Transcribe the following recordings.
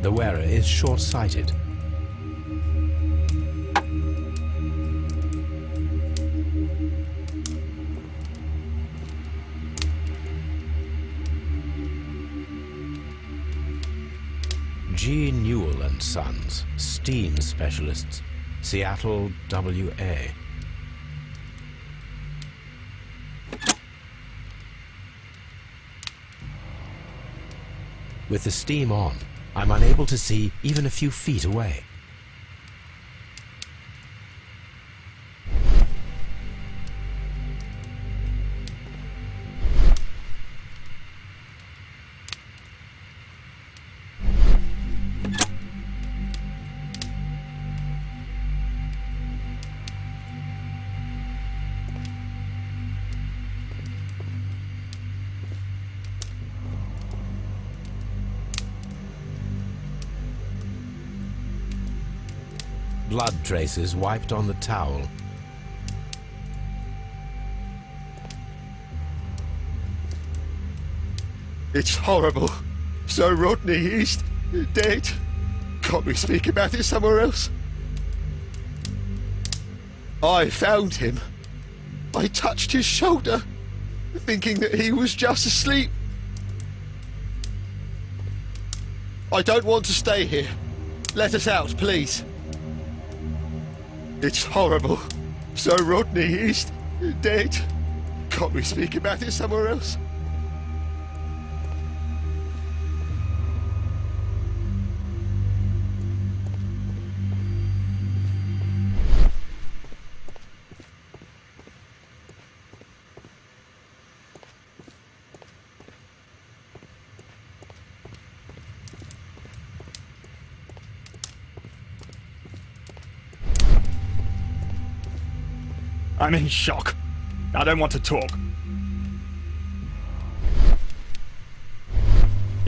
the wearer is short-sighted. G. Newell and Sons, steam specialists, Seattle, WA. With the steam on, I'm unable to see even a few feet away. Blood traces wiped on the towel. It's horrible. So Rodney, he's dead. Can't we speak about it somewhere else? I found him. I touched his shoulder, thinking that he was just asleep. I don't want to stay here. Let us out, please. It's horrible. So Rodney, he's dead. Can't we speak about it somewhere else? I'm in shock. I don't want to talk.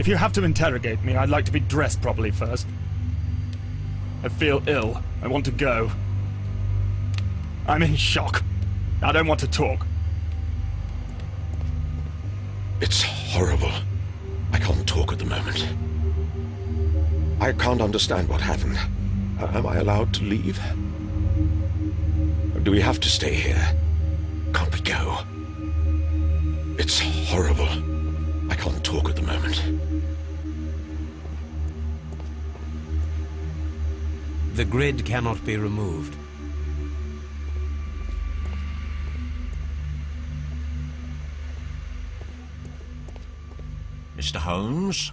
If you have to interrogate me, I'd like to be dressed properly first. I feel ill. I want to go. I'm in shock. I don't want to talk. It's horrible. I can't talk at the moment. I can't understand what happened. Am I allowed to leave? Or do we have to stay here? Can't we go? It's horrible. I can't talk at the moment. The grid cannot be removed. Mr. Holmes?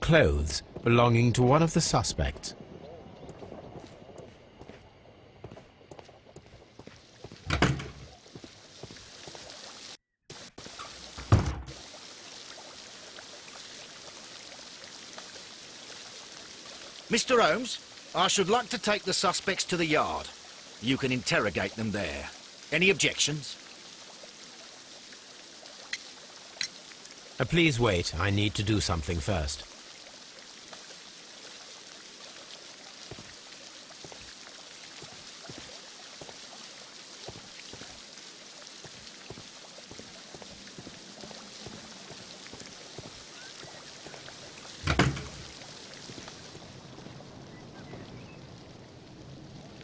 Clothes belonging to one of the suspects. Mr. Holmes, I should like to take the suspects to the yard. You can interrogate them there. Any objections? Please wait. I need to do something first.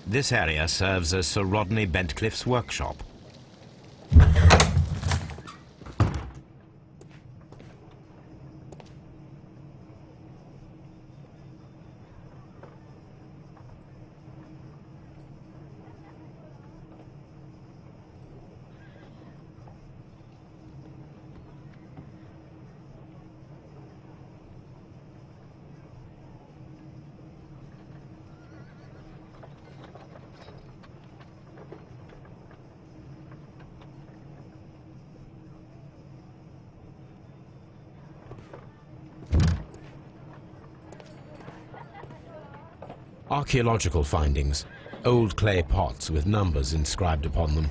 This area serves as Sir Rodney Bentcliffe's workshop. Archaeological findings. Old clay pots with numbers inscribed upon them.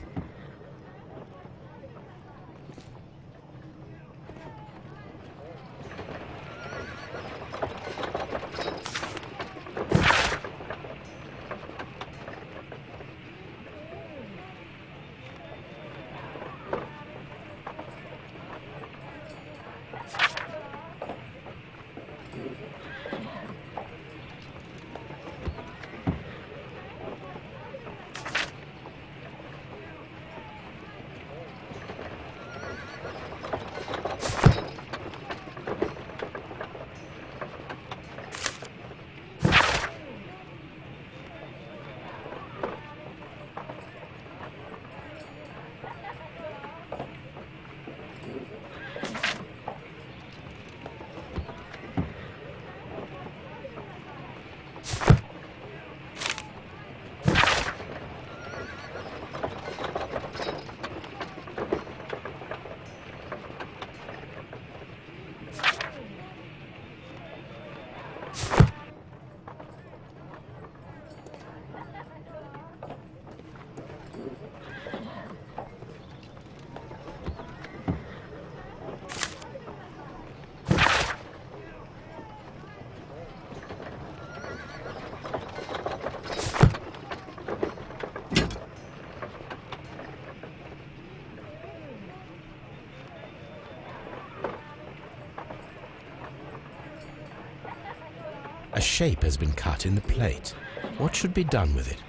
A shape has been cut in the plate. What should be done with it?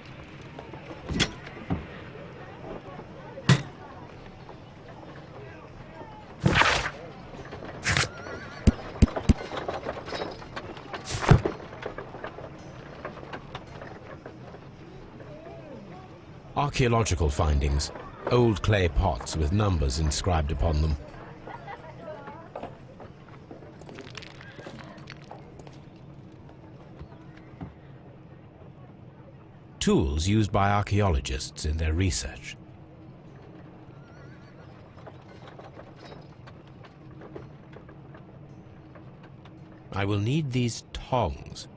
Archaeological findings. Old clay pots with numbers inscribed upon them. Tools used by archaeologists in their research. I will need these tongs.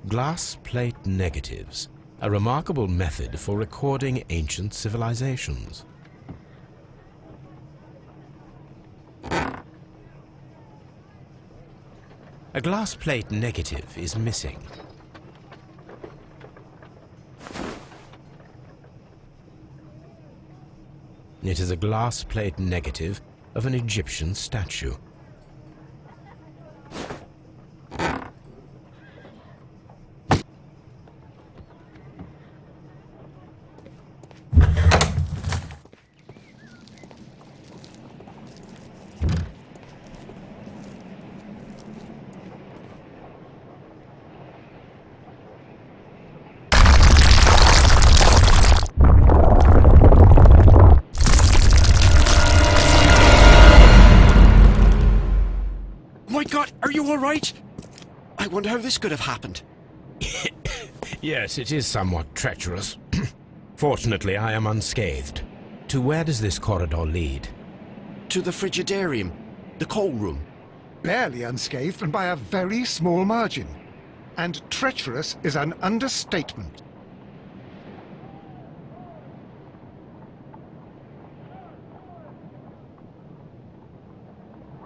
Glass plate negatives, a remarkable method for recording ancient civilizations. A glass plate negative is missing. It is a glass plate negative of an Egyptian statue. You all right? I wonder how this could have happened. Yes, it is somewhat treacherous. Fortunately, I am unscathed. To where does this corridor lead? To the frigidarium, the coal room. Barely unscathed and by a very small margin. And treacherous is an understatement.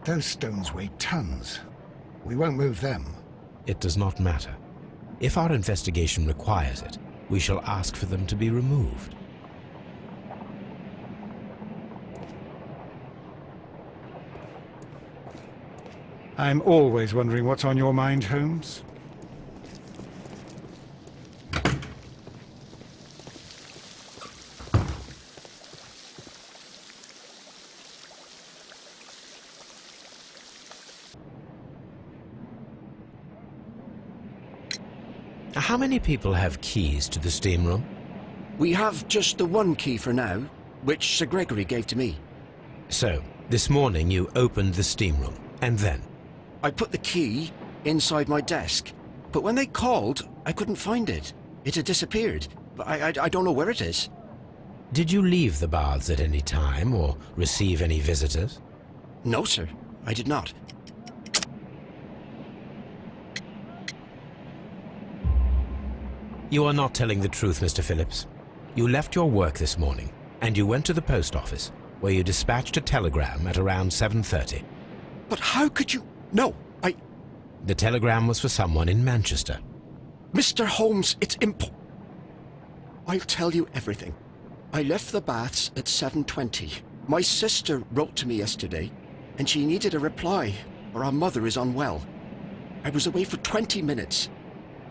Those stones weigh tons. We won't move them. It does not matter. If our investigation requires it, we shall ask for them to be removed. I'm always wondering what's on your mind, Holmes. How many people have keys to the steam room? We have just the one key for now, which Sir Gregory gave to me. So, this morning you opened the steam room, and then? I put the key inside my desk, but when they called, I couldn't find it. It had disappeared. I don't know where it is. Did you leave the baths at any time, or receive any visitors? No, sir, I did not. You are not telling the truth, Mr. Phillips. You left your work this morning, and you went to the post office, where you dispatched a telegram at around 7:30. But how could you... No, The telegram was for someone in Manchester. Mr. Holmes, it's I'll tell you everything. I left the baths at 7:20. My sister wrote to me yesterday, and she needed a reply, or our mother is unwell. I was away for 20 minutes,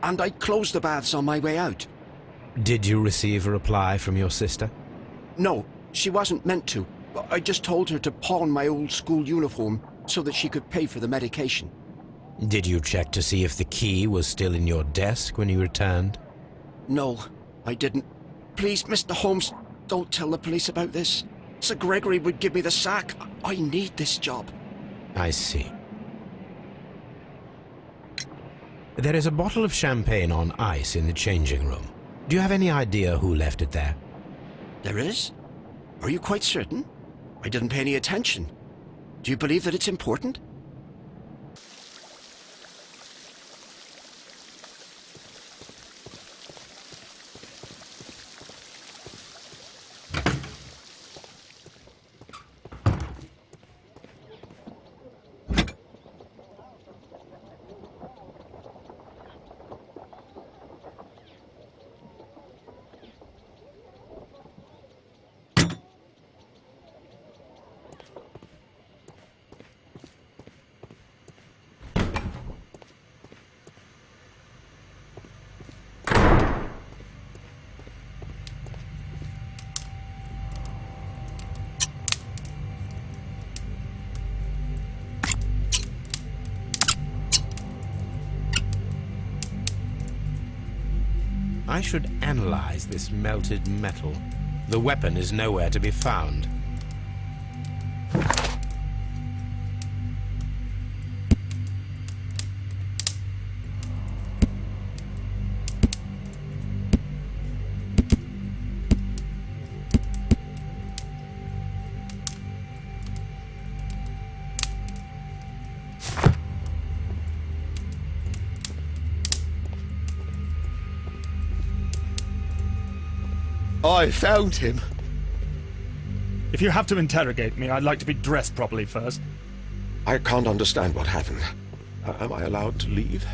and I closed the baths on my way out. Did you receive a reply from your sister? No, she wasn't meant to. I just told her to pawn my old school uniform so that she could pay for the medication. Did you check to see if the key was still in your desk when you returned? No, I didn't. Please, Mr. Holmes, don't tell the police about this. Sir Gregory would give me the sack. I need this job. I see. There is a bottle of champagne on ice in the changing room. Do you have any idea who left it there? There is? Are you quite certain? I didn't pay any attention. Do you believe that it's important? I should analyze this melted metal. The weapon is nowhere to be found. I found him. If you have to interrogate me, I'd like to be dressed properly first. I can't understand what happened. Am I allowed to leave?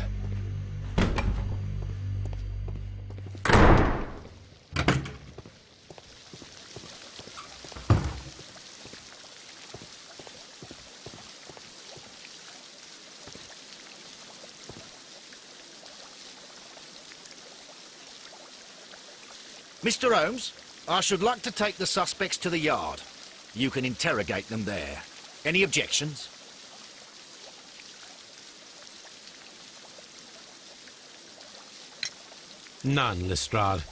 Mr. Holmes, I should like to take the suspects to the yard. You can interrogate them there. Any objections? None, Lestrade.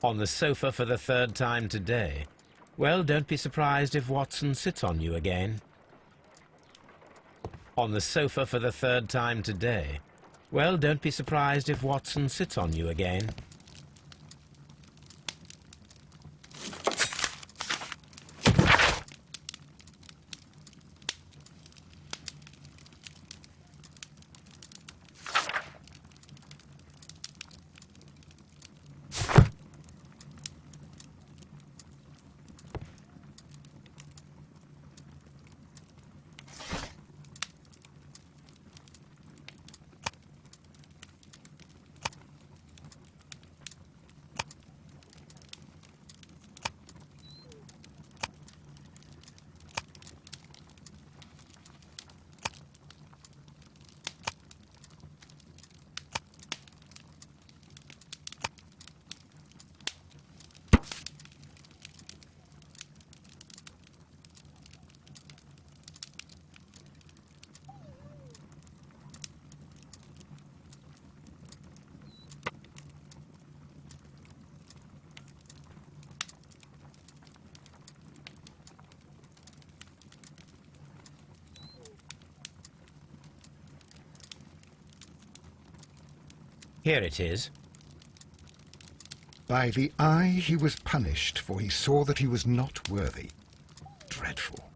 On the sofa for the third time today. Well, don't be surprised if Watson sits on you again. On the sofa for the third time today. Well, don't be surprised if Watson sits on you again. Here it is. By the eye he was punished, for he saw that he was not worthy. Dreadful.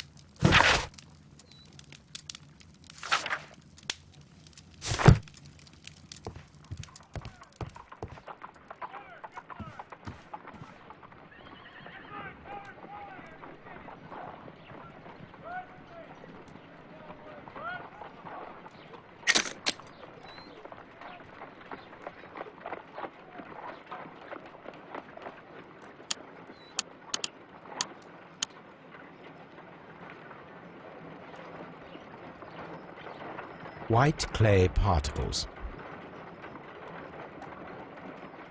White clay particles.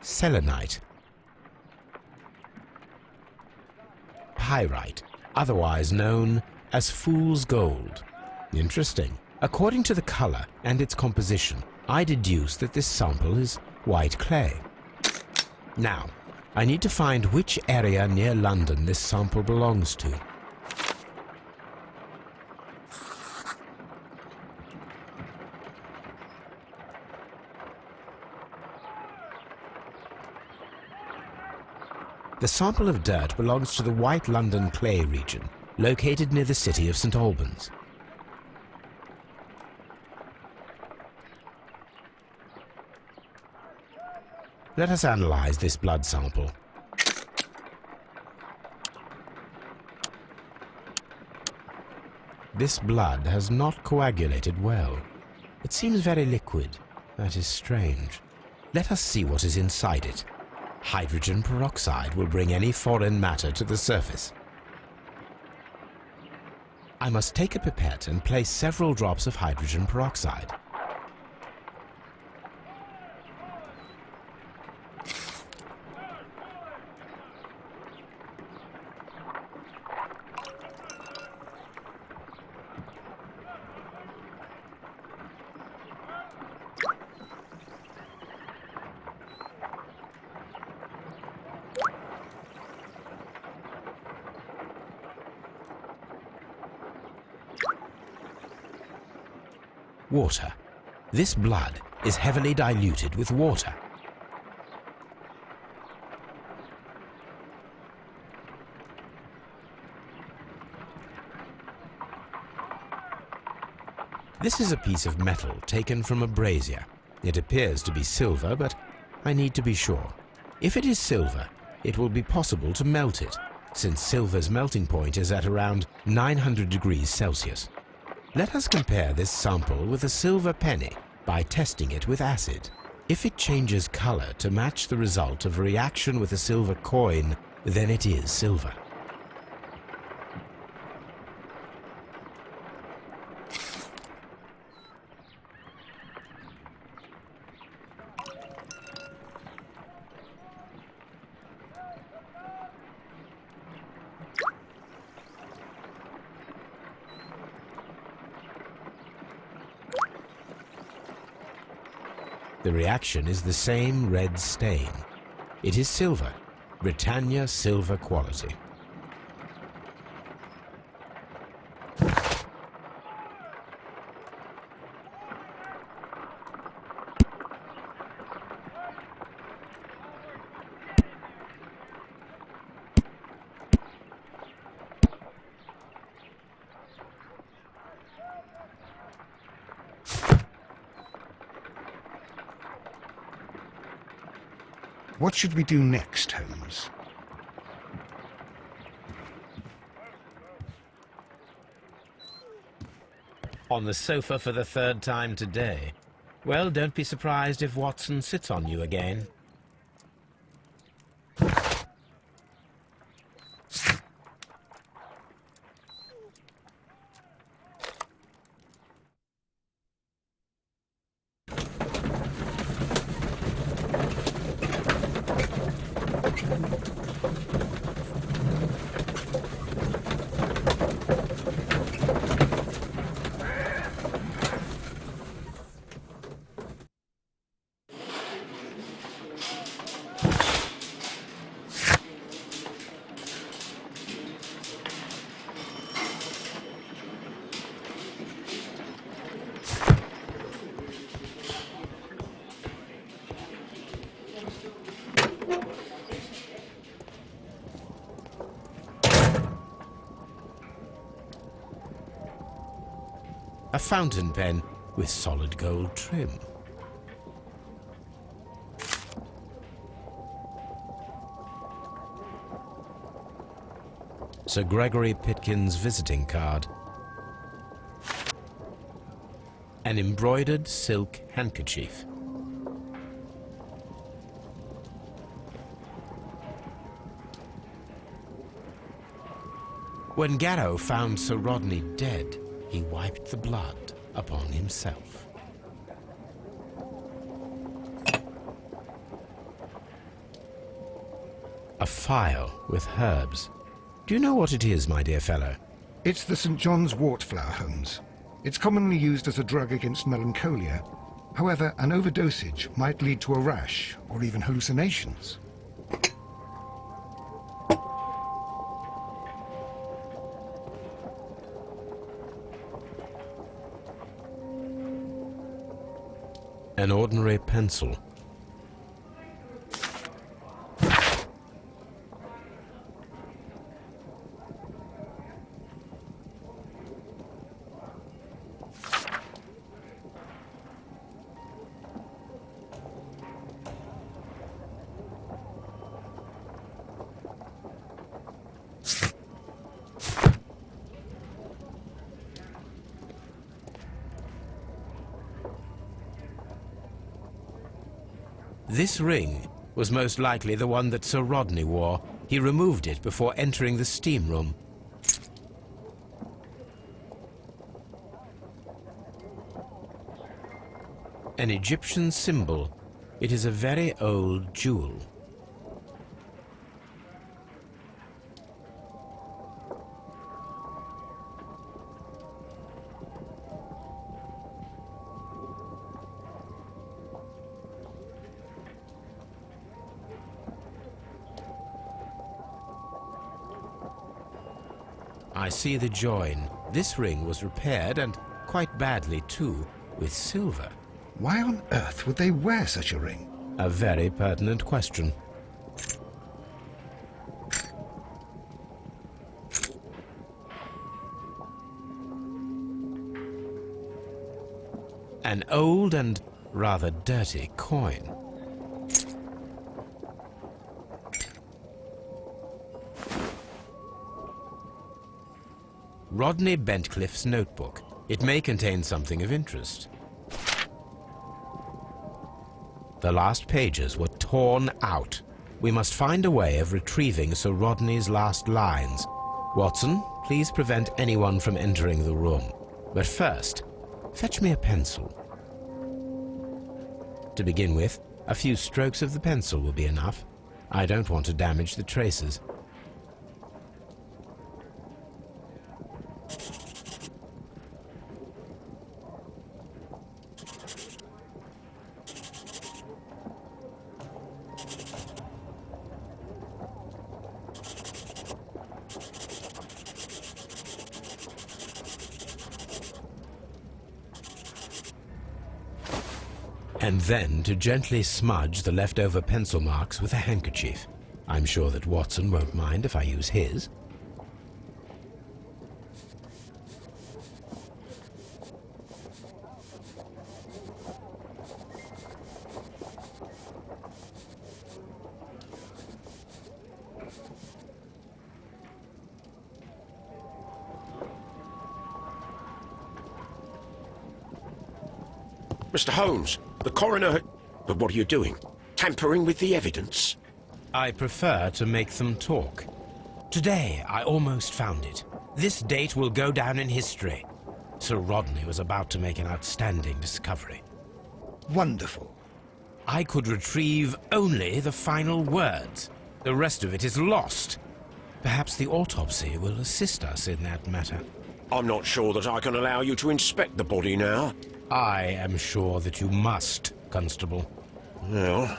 Selenite. Pyrite, otherwise known as fool's gold. Interesting. According to the color and its composition, I deduce that this sample is white clay. Now, I need to find which area near London this sample belongs to. The sample of dirt belongs to the White London clay region, located near the city of St. Albans. Let us analyze this blood sample. This blood has not coagulated well. It seems very liquid. That is strange. Let us see what is inside it. Hydrogen peroxide will bring any foreign matter to the surface. I must take a pipette and place several drops of hydrogen peroxide. Water. This blood is heavily diluted with water. This is a piece of metal taken from a brazier. It appears to be silver, but I need to be sure. If it is silver, it will be possible to melt it, since silver's melting point is at around 900 degrees Celsius. Let us compare this sample with a silver penny by testing it with acid. If it changes color to match the result of a reaction with a silver coin, then it is silver. The reaction is the same red stain. It is silver, Britannia silver quality. What should we do next, Holmes? On the sofa for the third time today. Well, don't be surprised if Watson sits on you again. A fountain pen with solid gold trim. Sir Gregory Pitkin's visiting card. An embroidered silk handkerchief. When Garrow found Sir Rodney dead, he wiped the blood upon himself. A phial with herbs. Do you know what it is, my dear fellow? It's the St. John's wort flower, Holmes. It's commonly used as a drug against melancholia. However, an overdosage might lead to a rash or even hallucinations. An ordinary pencil. This ring was most likely the one that Sir Rodney wore. He removed it before entering the steam room. An Egyptian symbol. It is a very old jewel. I see the join. This ring was repaired, and quite badly too, with silver. Why on earth would they wear such a ring? A very pertinent question. An old and rather dirty coin. Rodney Bentcliffe's notebook. It may contain something of interest. The last pages were torn out. We must find a way of retrieving Sir Rodney's last lines. Watson, please prevent anyone from entering the room. But first, fetch me a pencil. To begin with, a few strokes of the pencil will be enough. I don't want to damage the traces. and then to gently smudge the leftover pencil marks with a handkerchief. I'm sure that Watson won't mind if I use his. Mr. Holmes, the coroner... But what are you doing? Tampering with the evidence? I prefer to make them talk. Today, I almost found it. This date will go down in history. Sir Rodney was about to make an outstanding discovery. Wonderful. I could retrieve only the final words. The rest of it is lost. Perhaps the autopsy will assist us in that matter. I'm not sure that I can allow you to inspect the body now. I am sure that you must, Constable. Well...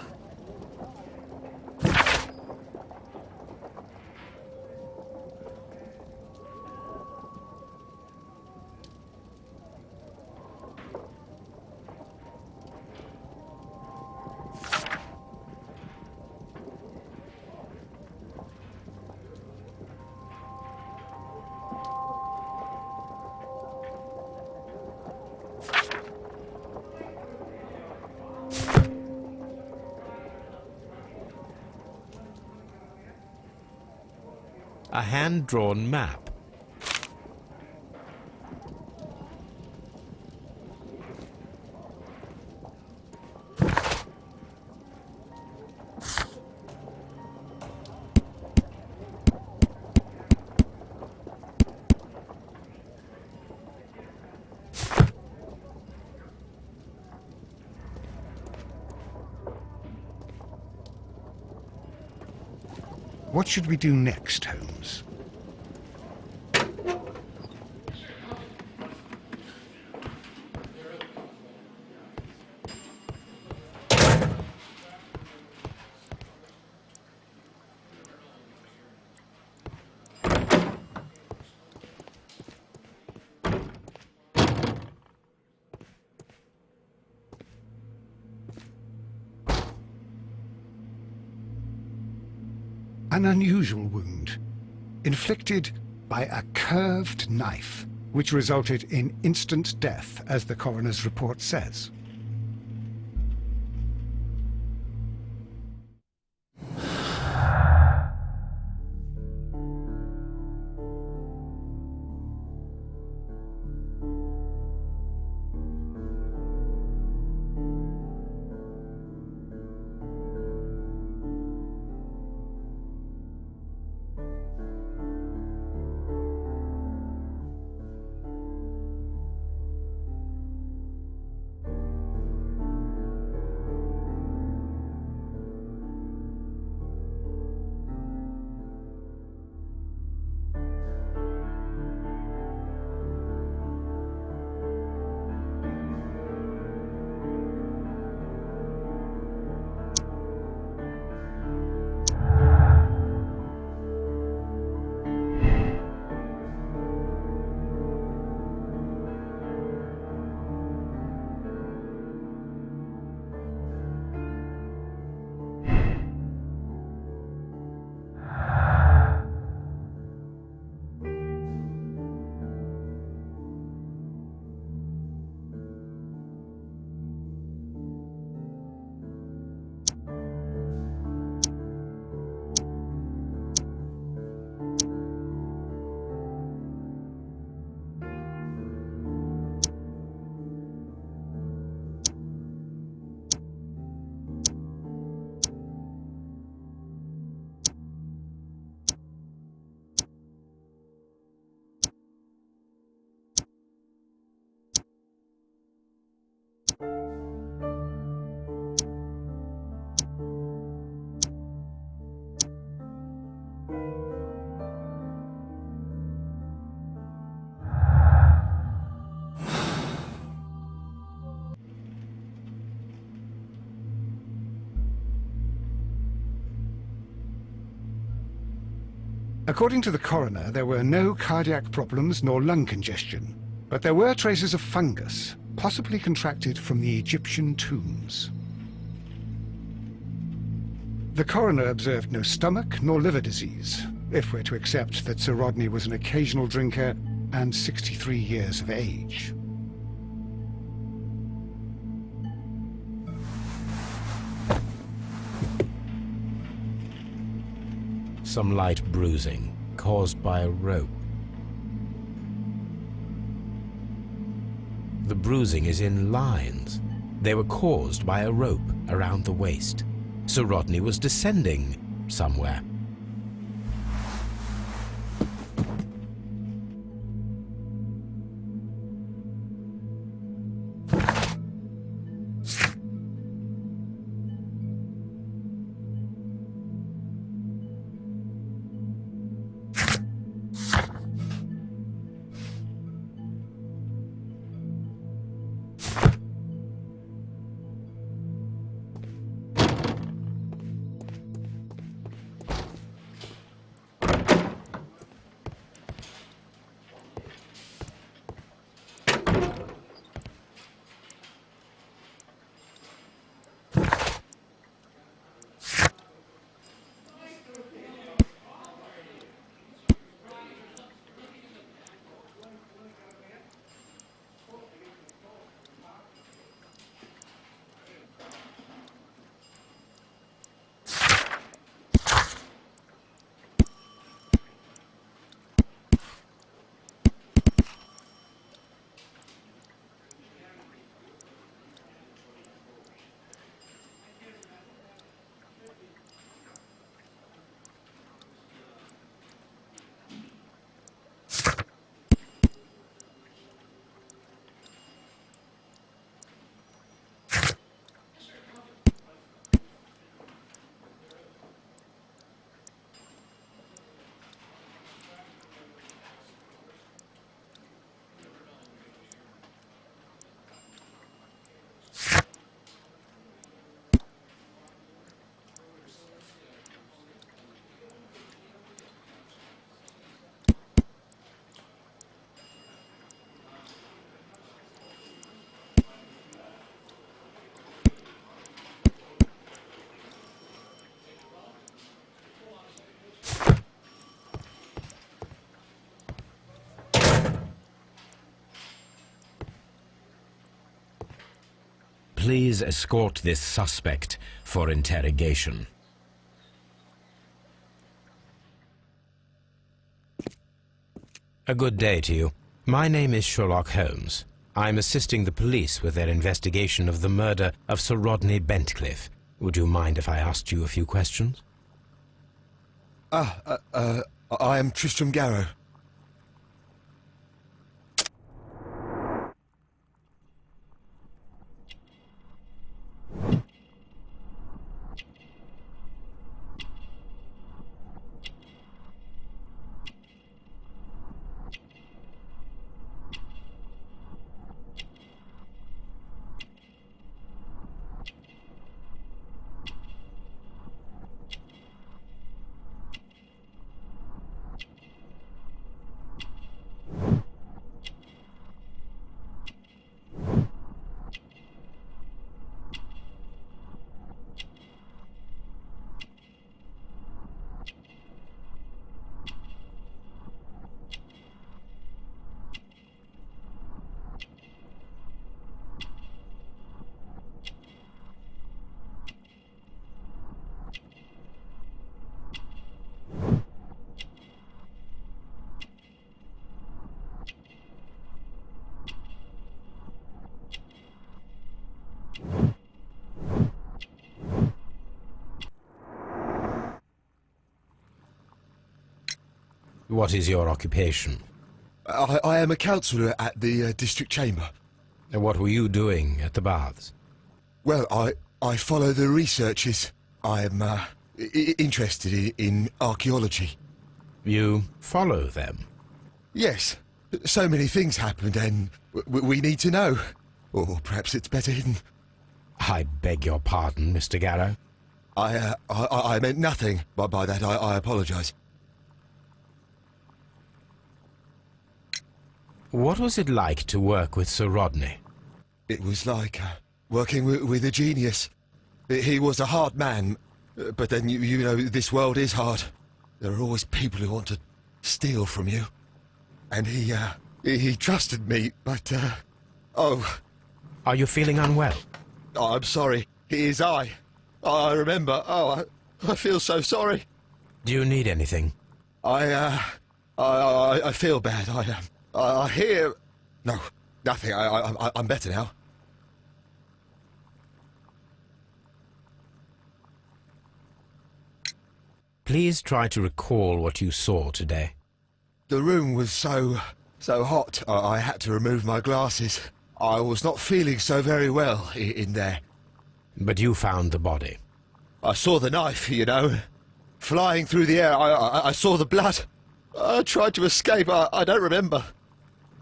A hand-drawn map. What should we do next, Holmes? An unusual wound, inflicted by a curved knife, which resulted in instant death, as the coroner's report says. According to the coroner, there were no cardiac problems nor lung congestion, but there were traces of fungus, possibly contracted from the Egyptian tombs. The coroner observed no stomach nor liver disease, if we're to accept that Sir Rodney was an occasional drinker and 63 years of age. Some light bruising caused by a rope. The bruising is in lines. They were caused by a rope around the waist. Sir Rodney was descending somewhere. Please escort this suspect for interrogation. A good day to you. My name is Sherlock Holmes. I'm assisting the police with their investigation of the murder of Sir Rodney Bentcliffe. Would you mind if I asked you a few questions? I am Tristram Garrow. What is your occupation? I am a councillor at the district chamber. And what were you doing at the baths? Well, I follow the researches. I am interested in archaeology. You follow them? Yes. So many things happened and we need to know. Or perhaps it's better hidden. I beg your pardon, Mr. Garrow. I meant nothing by that. I apologise. What was it like to work with Sir Rodney? It was like working with a genius. He was a hard man, but then, you know, this world is hard. There are always people who want to steal from you. And he trusted me, but, oh... Are you feeling unwell? Oh, I'm sorry. It is I. I remember. Oh, I feel so sorry. Do you need anything? I feel bad. I hear... No, nothing. I'm better now. Please try to recall what you saw today. The room was so hot, I had to remove my glasses. I was not feeling so very well in there. But you found the body. I saw the knife, you know, flying through the air. I saw the blood. I tried to escape. I don't remember.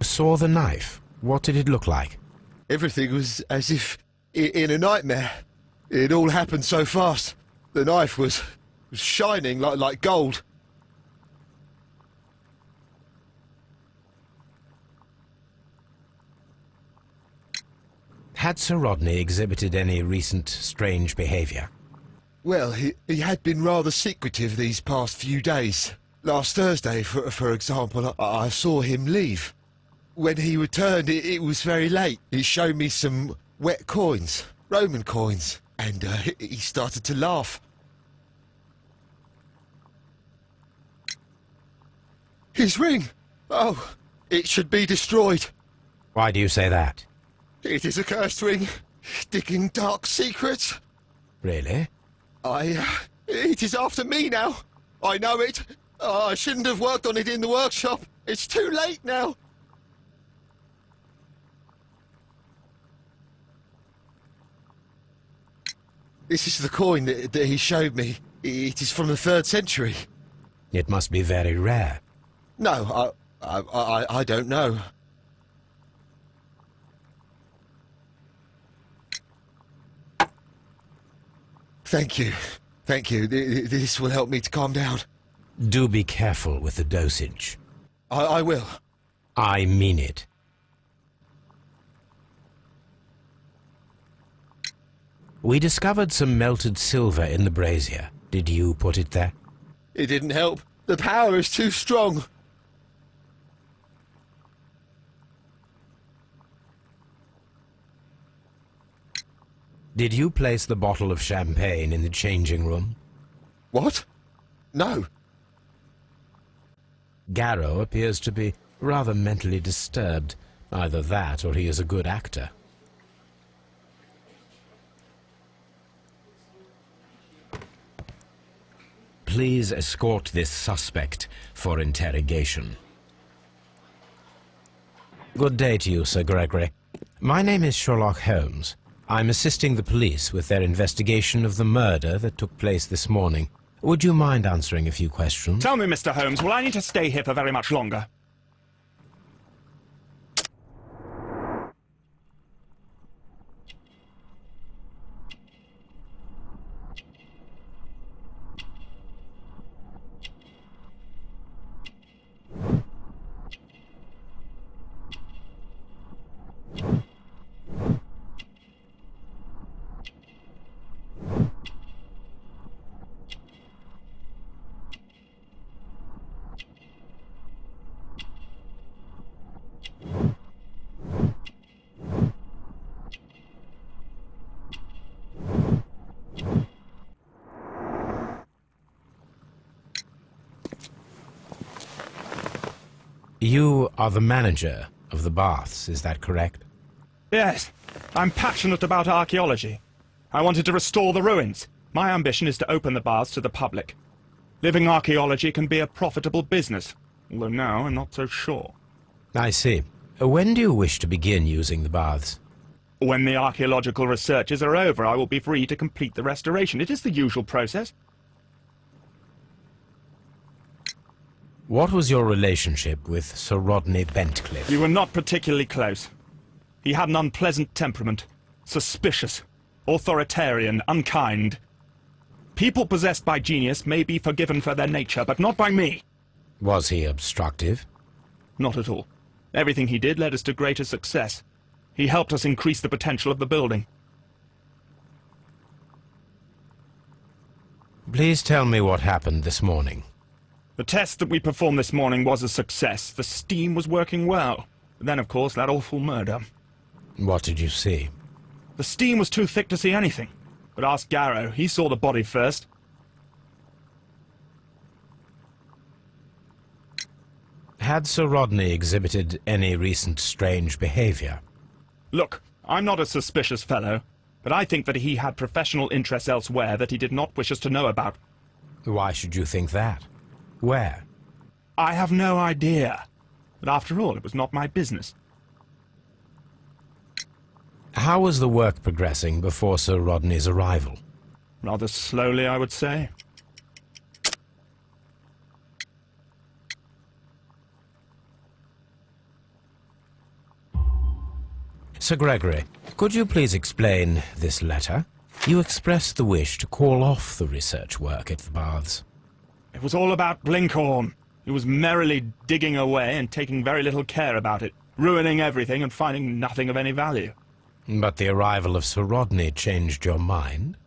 Saw the knife? What did it look like? Everything was as if in a nightmare. It all happened so fast. The knife was shining like gold. Had Sir Rodney exhibited any recent strange behaviour? Well, he had been rather secretive these past few days. Last Thursday, for example, I saw him leave. When he returned, it was very late. He showed me some wet coins, Roman coins, and he started to laugh. His ring! Oh, it should be destroyed. Why do you say that? It is a cursed ring, digging dark secrets. Really? It is after me now. I know it. I shouldn't have worked on it in the workshop. It's too late now. This is the coin that he showed me. It is from the 3rd century. It must be very rare. No, I don't know. Thank you. Thank you. This will help me to calm down. Do be careful with the dosage. I will. I mean it. We discovered some melted silver in the brazier. Did you put it there? It didn't help. The power is too strong. Did you place the bottle of champagne in the changing room? What? No. Garrow appears to be rather mentally disturbed. Either that or he is a good actor. Please escort this suspect for interrogation. Good day to you, Sir Gregory. My name is Sherlock Holmes. I'm assisting the police with their investigation of the murder that took place this morning. Would you mind answering a few questions? Tell me, Mr. Holmes, will I need to stay here for very much longer? You are the manager of the baths, is that correct? Yes, I'm passionate about archaeology. I wanted to restore the ruins. My ambition is to open the baths to the public. Living archaeology can be a profitable business, although now I'm not so sure. I see. When do you wish to begin using the baths? When the archaeological researches are over, I will be free to complete the restoration. It is the usual process. What was your relationship with Sir Rodney Bentcliffe? We were not particularly close. He had an unpleasant temperament, suspicious, authoritarian, unkind. People possessed by genius may be forgiven for their nature, but not by me. Was he obstructive? Not at all. Everything he did led us to greater success. He helped us increase the potential of the building. Please tell me what happened this morning. The test that we performed this morning was a success. The steam was working well. But then, of course, that awful murder. What did you see? The steam was too thick to see anything. But ask Garrow. He saw the body first. Had Sir Rodney exhibited any recent strange behavior? Look, I'm not a suspicious fellow, but I think that he had professional interests elsewhere that he did not wish us to know about. Why should you think that? Where? I have no idea. But after all, it was not my business. How was the work progressing before Sir Rodney's arrival? Rather slowly, I would say. Sir Gregory, could you please explain this letter? You expressed the wish to call off the research work at the baths. It was all about Blinkhorn. He was merrily digging away and taking very little care about it, ruining everything and finding nothing of any value. But the arrival of Sir Rodney changed your mind?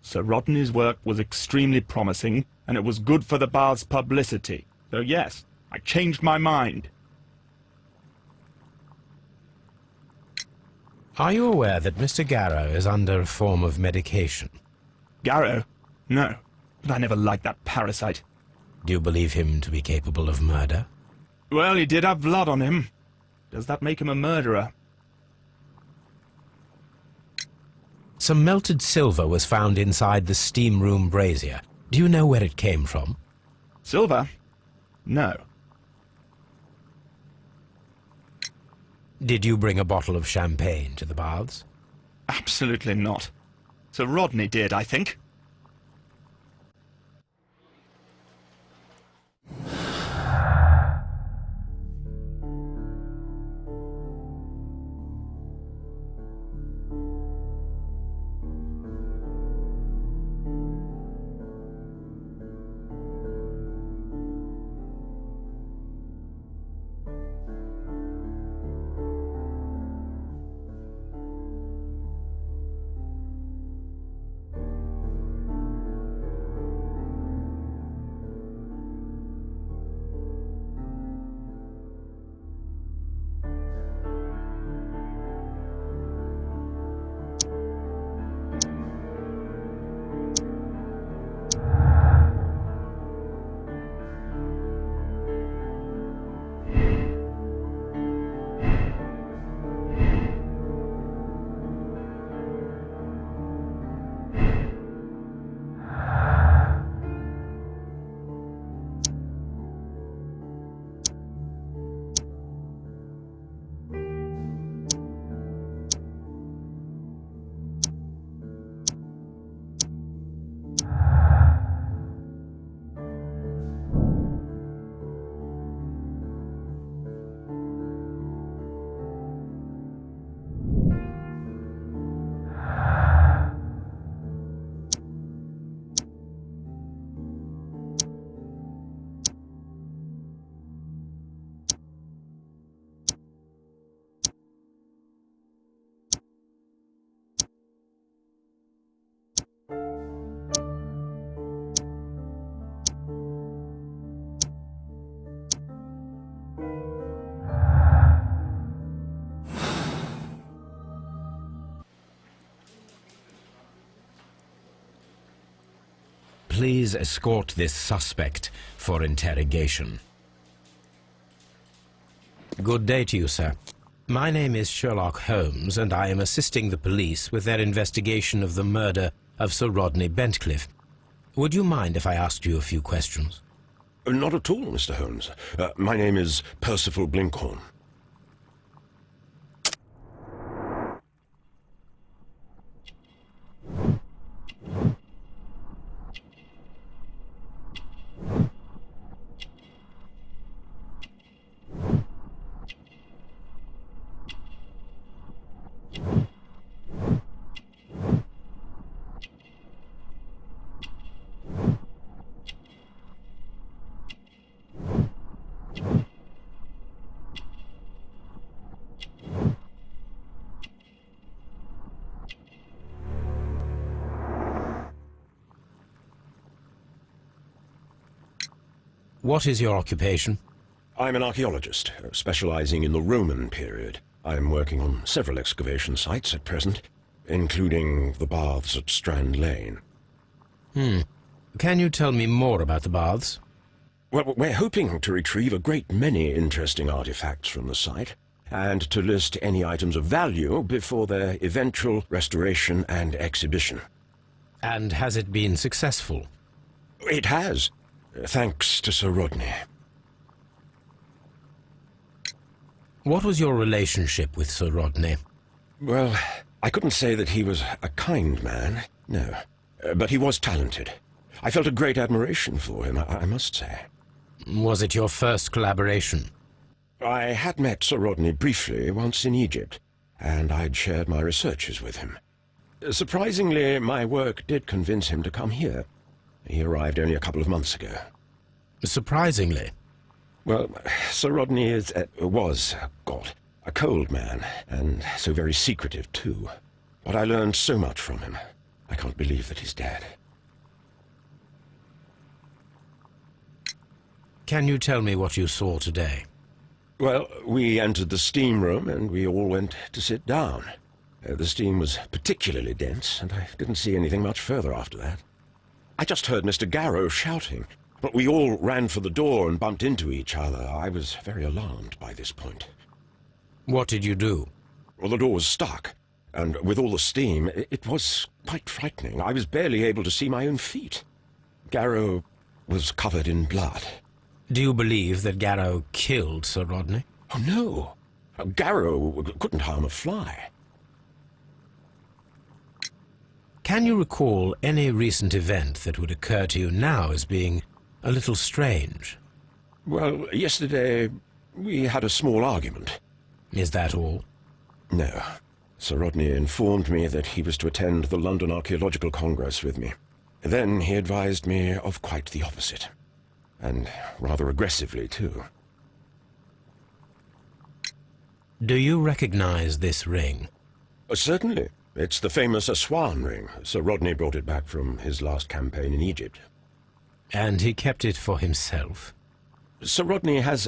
Sir Rodney's work was extremely promising, and it was good for the bath's publicity. So yes, I changed my mind. Are you aware that Mr. Garrow is under a form of medication? Garrow? No, but I never liked that parasite. Do you believe him to be capable of murder? Well, he did have blood on him. Does that make him a murderer? Some melted silver was found inside the steam room brazier. Do you know where it came from? Silver? No. Did you bring a bottle of champagne to the baths? Absolutely not. Sir Rodney did, I think. Please escort this suspect for interrogation. Good day to you, sir. My name is Sherlock Holmes, and I am assisting the police with their investigation of the murder of Sir Rodney Bentcliffe. Would you mind if I asked you a few questions? Not at all, Mr. Holmes. My name is Percival Blinkhorn. What is your occupation? I'm an archaeologist, specializing in the Roman period. I'm working on several excavation sites at present, including the baths at Strand Lane. Can you tell me more about the baths? Well, we're hoping to retrieve a great many interesting artifacts from the site, and to list any items of value before their eventual restoration and exhibition. And has it been successful? It has, thanks to Sir Rodney. What was your relationship with Sir Rodney? Well, I couldn't say that he was a kind man, no. But he was talented. I felt a great admiration for him, I must say. Was it your first collaboration? I had met Sir Rodney briefly once in Egypt, and I'd shared my researches with him. Surprisingly, my work did convince him to come here. He arrived only a couple of months ago. Surprisingly? Well, Sir Rodney was a cold man, and so very secretive too. But I learned so much from him. I can't believe that he's dead. Can you tell me what you saw today? Well, we entered the steam room and we all went to sit down. The steam was particularly dense, and I didn't see anything much further after that. I just heard Mr. Garrow shouting, but we all ran for the door and bumped into each other. I was very alarmed by this point. What did you do? Well, the door was stuck, and with all the steam, it was quite frightening. I was barely able to see my own feet. Garrow was covered in blood. Do you believe that Garrow killed Sir Rodney? Oh, no. Garrow couldn't harm a fly. Can you recall any recent event that would occur to you now as being a little strange? Well, yesterday we had a small argument. Is that all? No. Sir Rodney informed me that he was to attend the London Archaeological Congress with me. Then he advised me of quite the opposite. And rather aggressively, too. Do you recognize this ring? Certainly. It's the famous Aswan ring. Sir Rodney brought it back from his last campaign in Egypt. And he kept it for himself? Sir Rodney has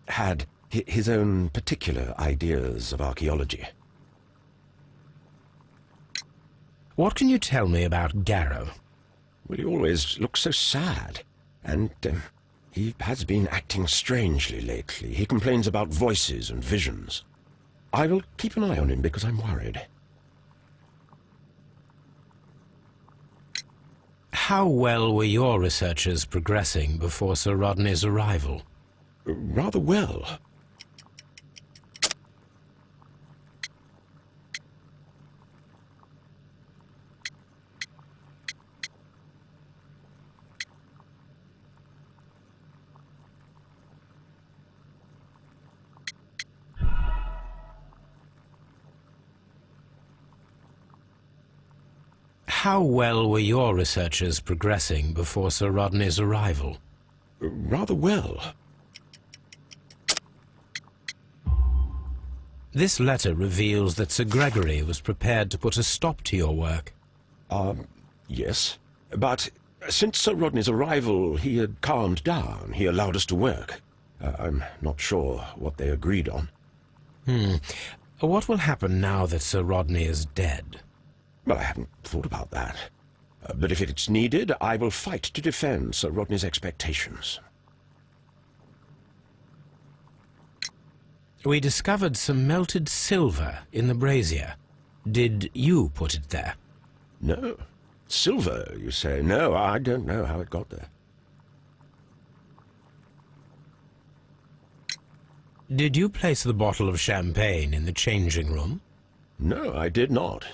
had his own particular ideas of archaeology. What can you tell me about Garrow? Well, he always looks so sad. And he has been acting strangely lately. He complains about voices and visions. I will keep an eye on him because I'm worried. How well were your researchers progressing before Sir Rodney's arrival? Rather well. How well were your researchers progressing before Sir Rodney's arrival? Rather well. This letter reveals that Sir Gregory was prepared to put a stop to your work. Yes. But since Sir Rodney's arrival, he had calmed down. He allowed us to work. I'm not sure what they agreed on. What will happen now that Sir Rodney is dead? Well, I hadn't thought about that. But if it's needed, I will fight to defend Sir Rodney's expectations. We discovered some melted silver in the brazier. Did you put it there? No. Silver, you say? No, I don't know how it got there. Did you place the bottle of champagne in the changing room? No, I did not.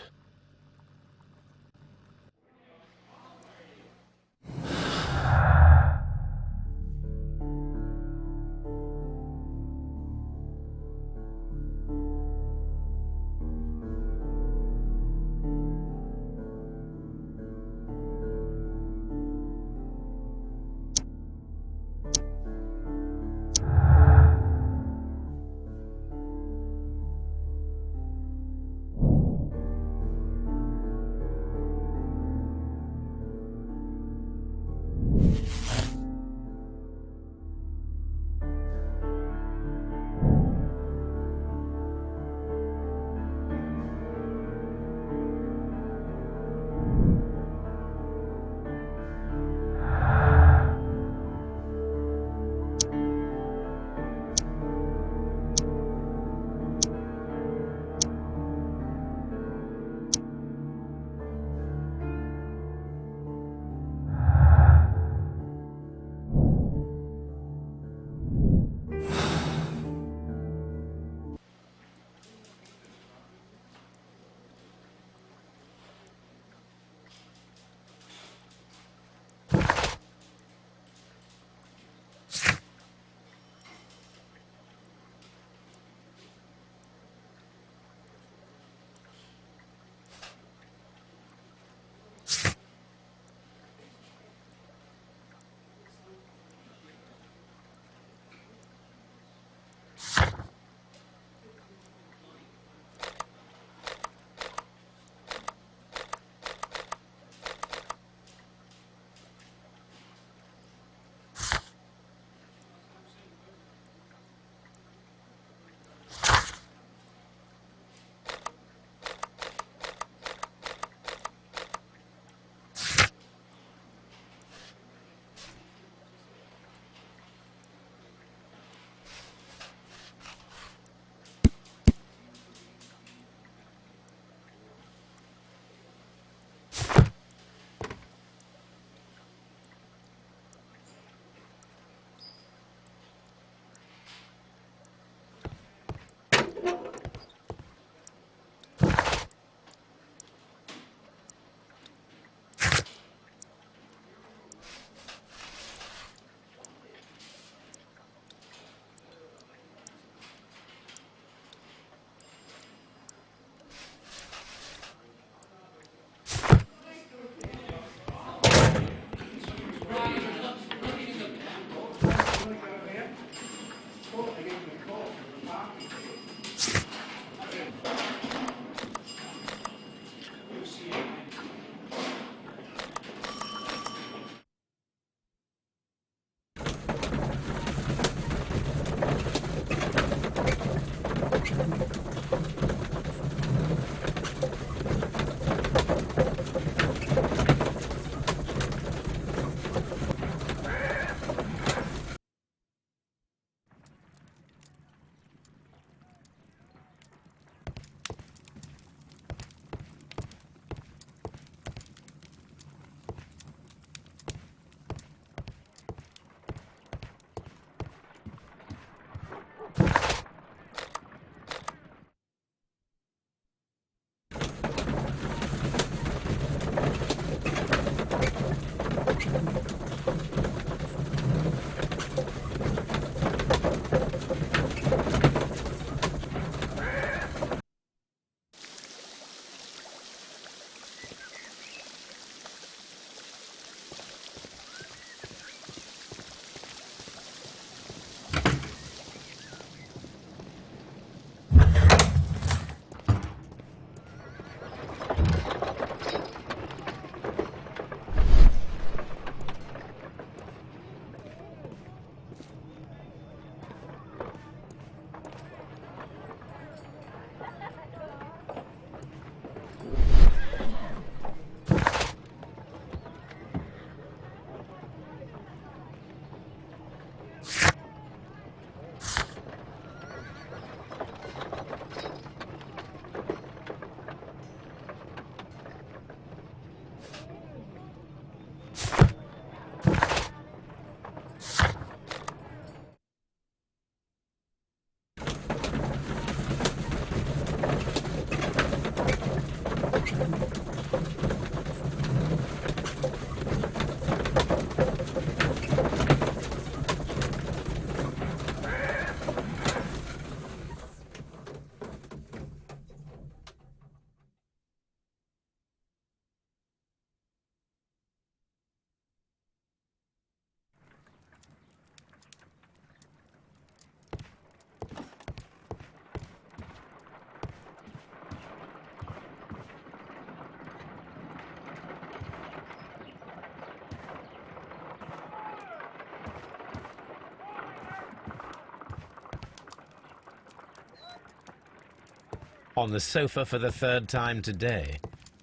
On the sofa for the third time today.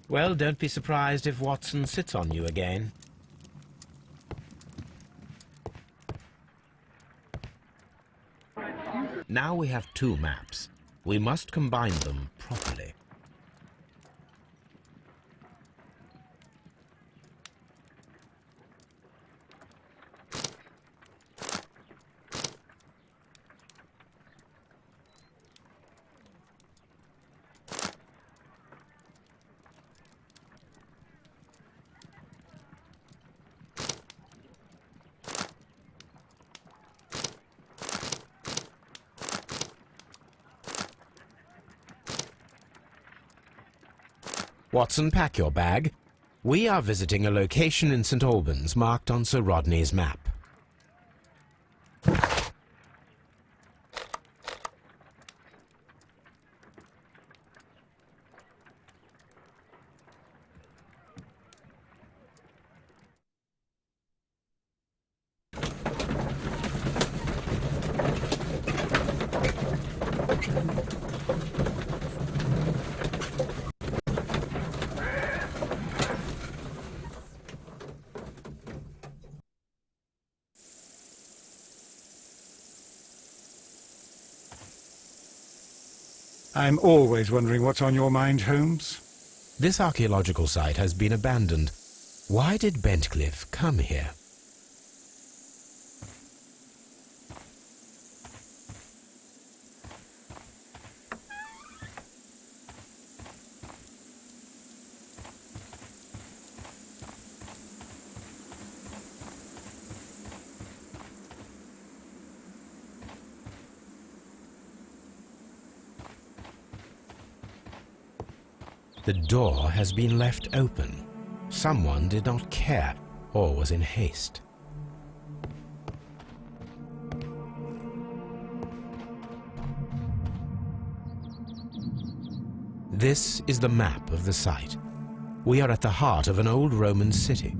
Well, don't be surprised if Watson sits on you again. Now we have two maps. We must combine them properly. Watson, pack your bag. We are visiting a location in St. Albans marked on Sir Rodney's map. I'm always wondering what's on your mind, Holmes. This archaeological site has been abandoned. Why did Bentcliffe come here? The door has been left open. Someone did not care or was in haste. This is the map of the site. We are at the heart of an old Roman city.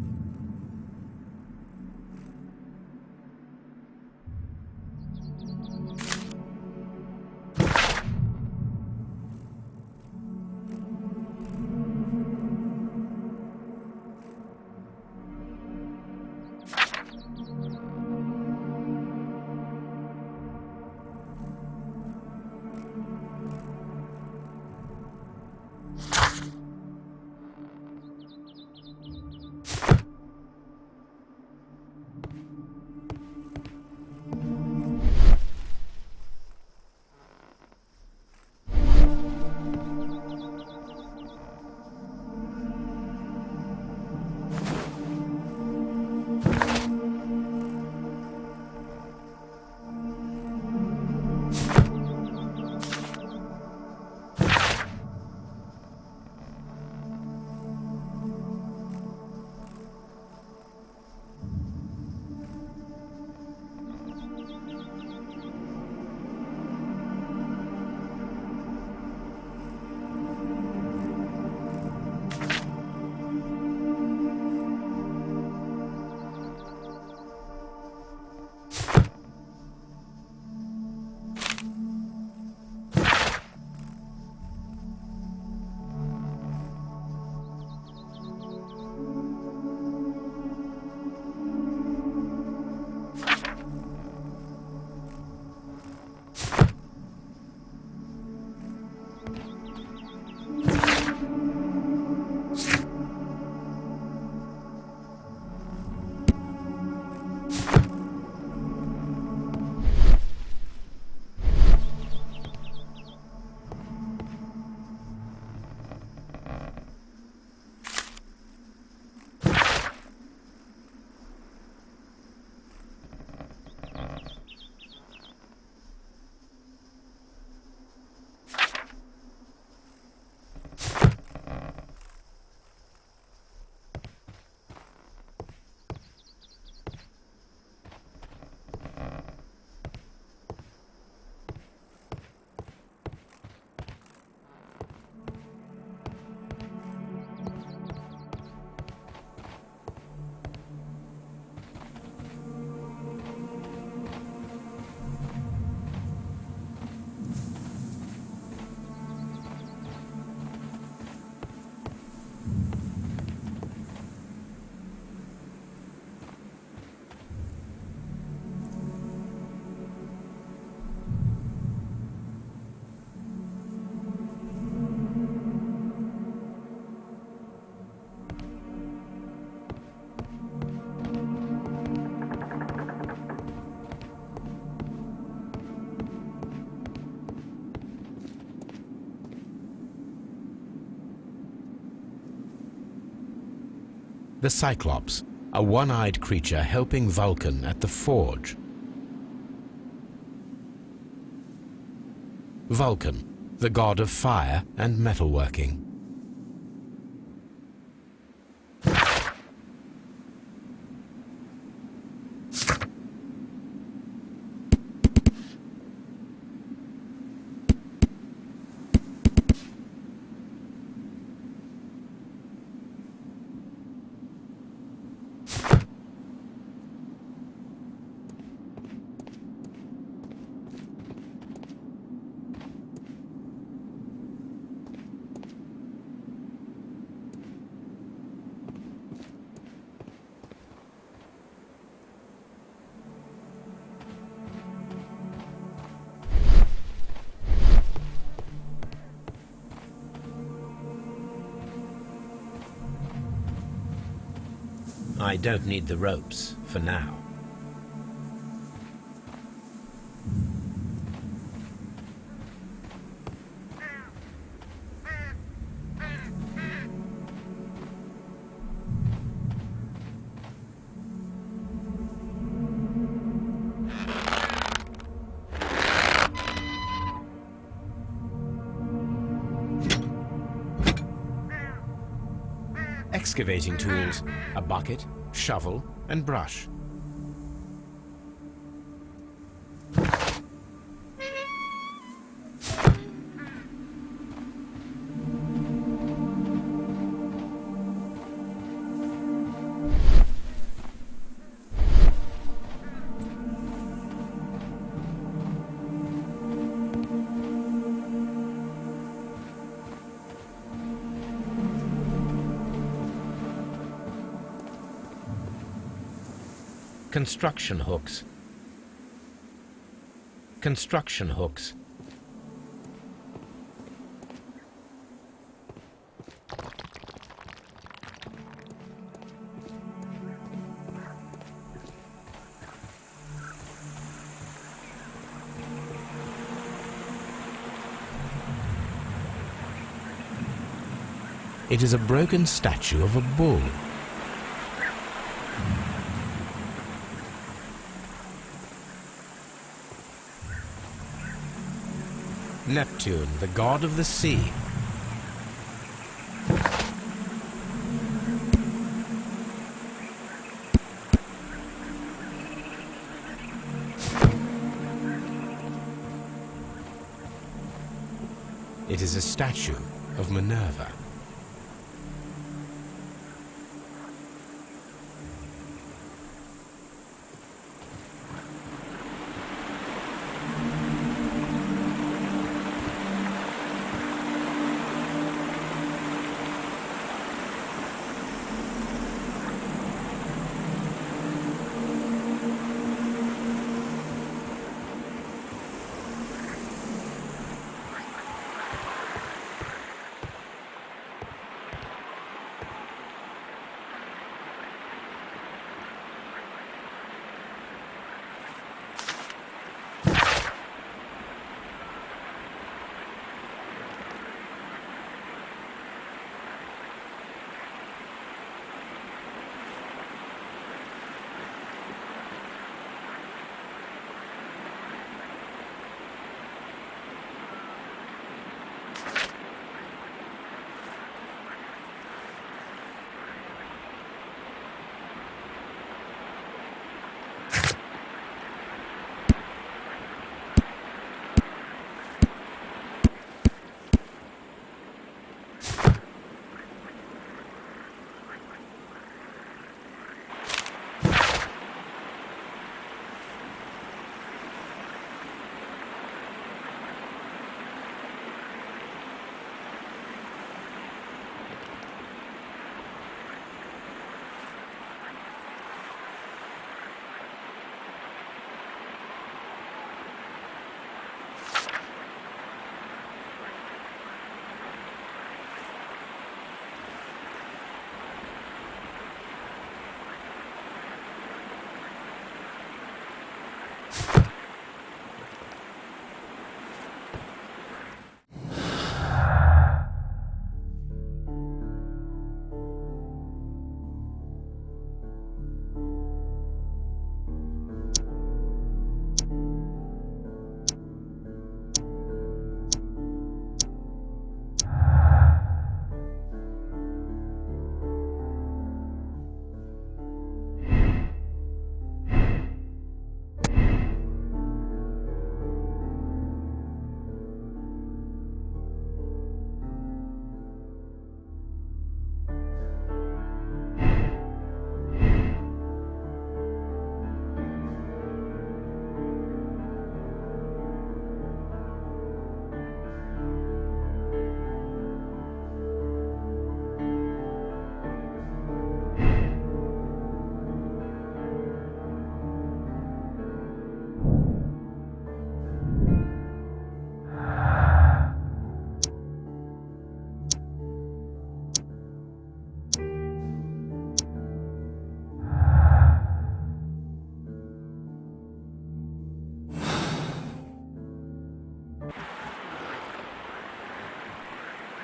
the Cyclops, a one-eyed creature helping Vulcan at the forge. Vulcan, the god of fire and metalworking. I don't need the ropes for now. Excavating tools, a bucket, shovel, and brush. Construction hooks. Construction hooks. It is a broken statue of a bull. Neptune, the god of the sea. It is a statue of Minerva.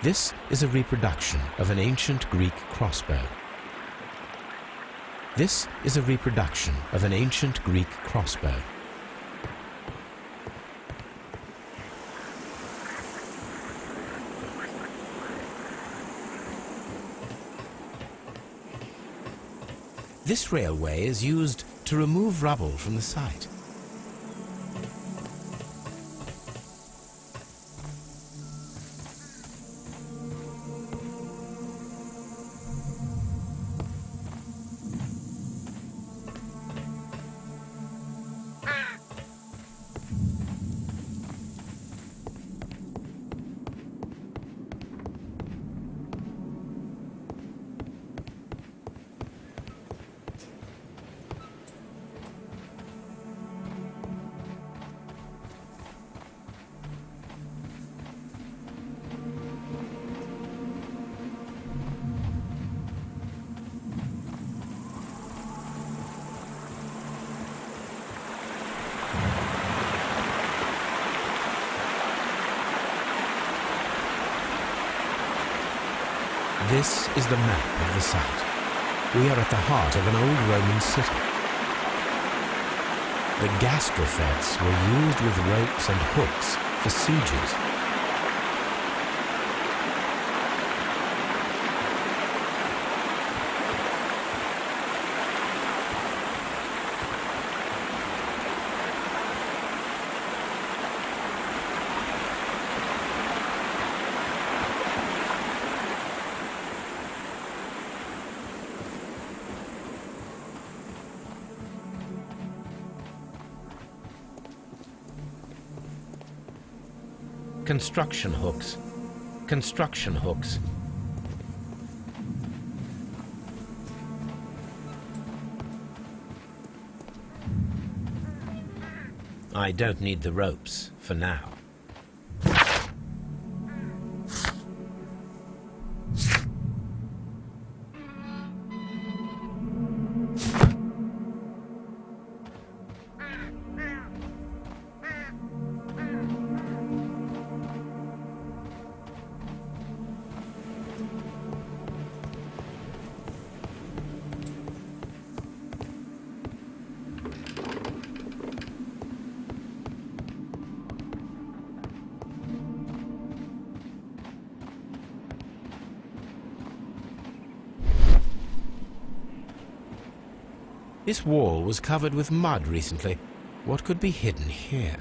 This is a reproduction of an ancient Greek crossbow. This is a reproduction of an ancient Greek crossbow. This railway is used to remove rubble from the site. This is the map of the site. We are at the heart of an old Roman city. The gastrofetes were used with ropes and hooks for sieges. Construction hooks. Construction hooks. I don't need the ropes for now. This wall was covered with mud recently. What could be hidden here?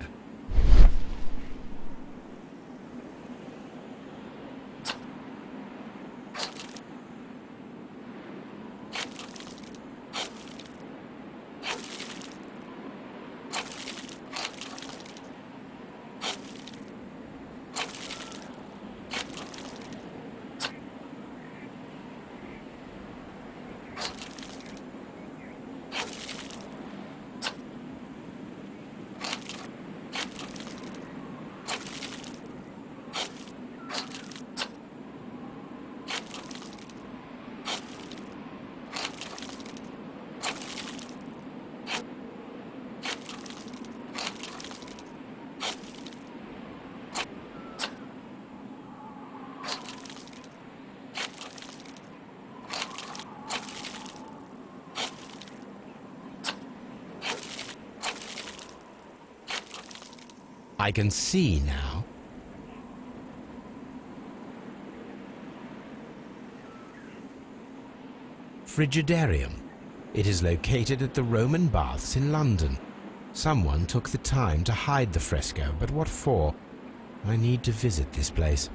I can see now. Frigidarium. It is located at the Roman Baths in London. Someone took the time to hide the fresco, but what for? I need to visit this place.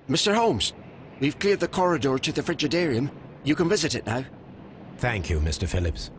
Mr. Holmes, we've cleared the corridor to the Frigidarium. You can visit it now. Thank you, Mr. Phillips.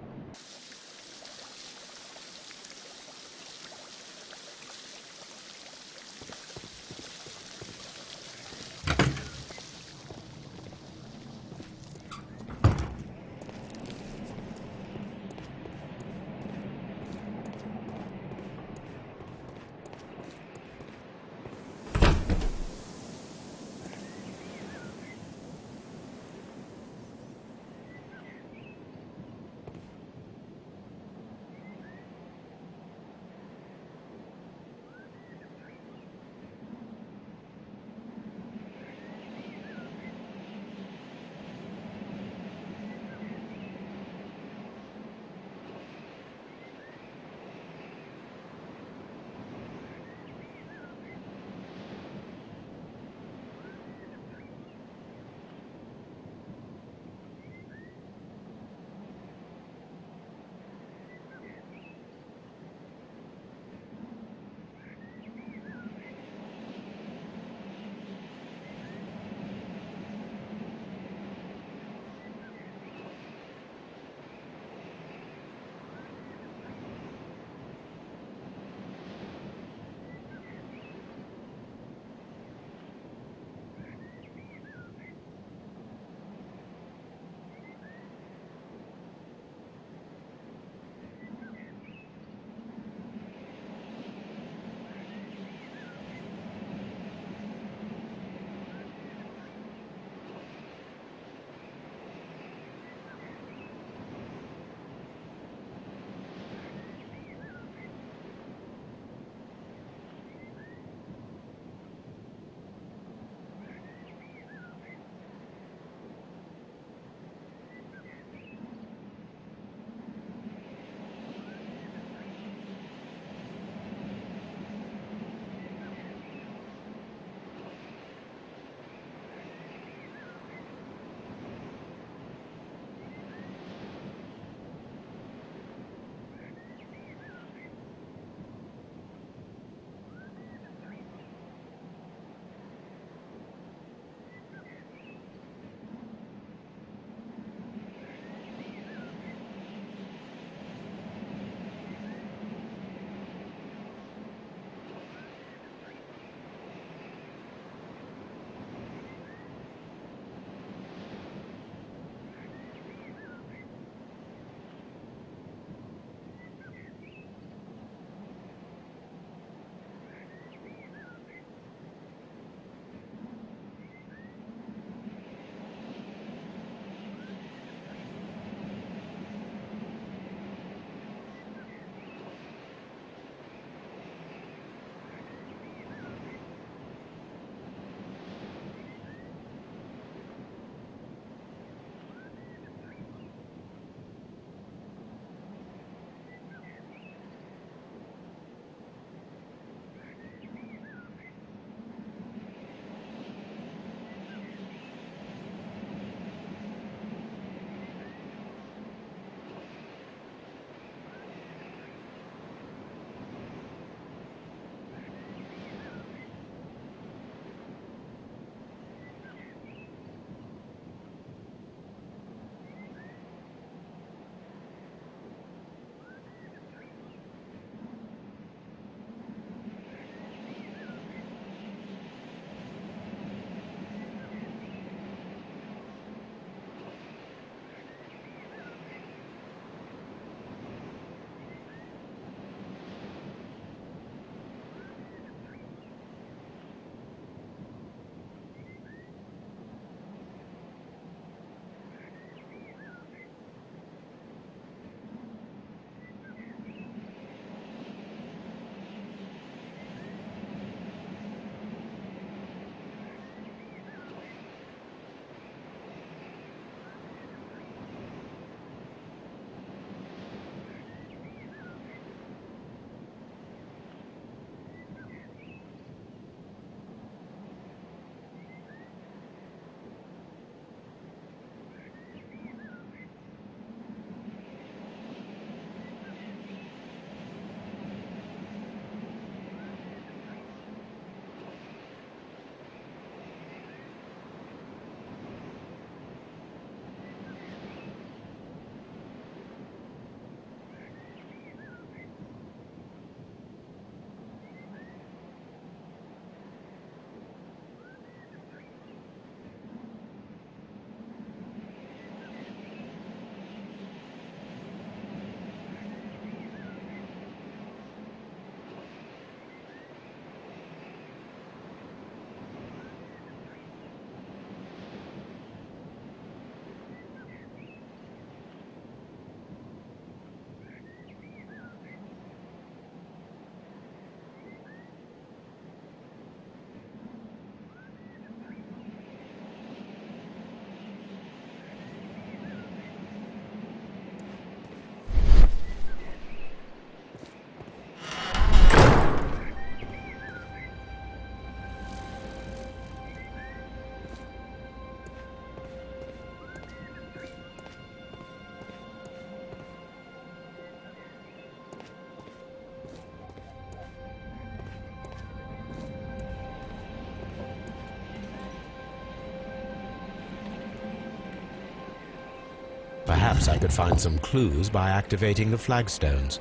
Perhaps I could find some clues by activating the flagstones.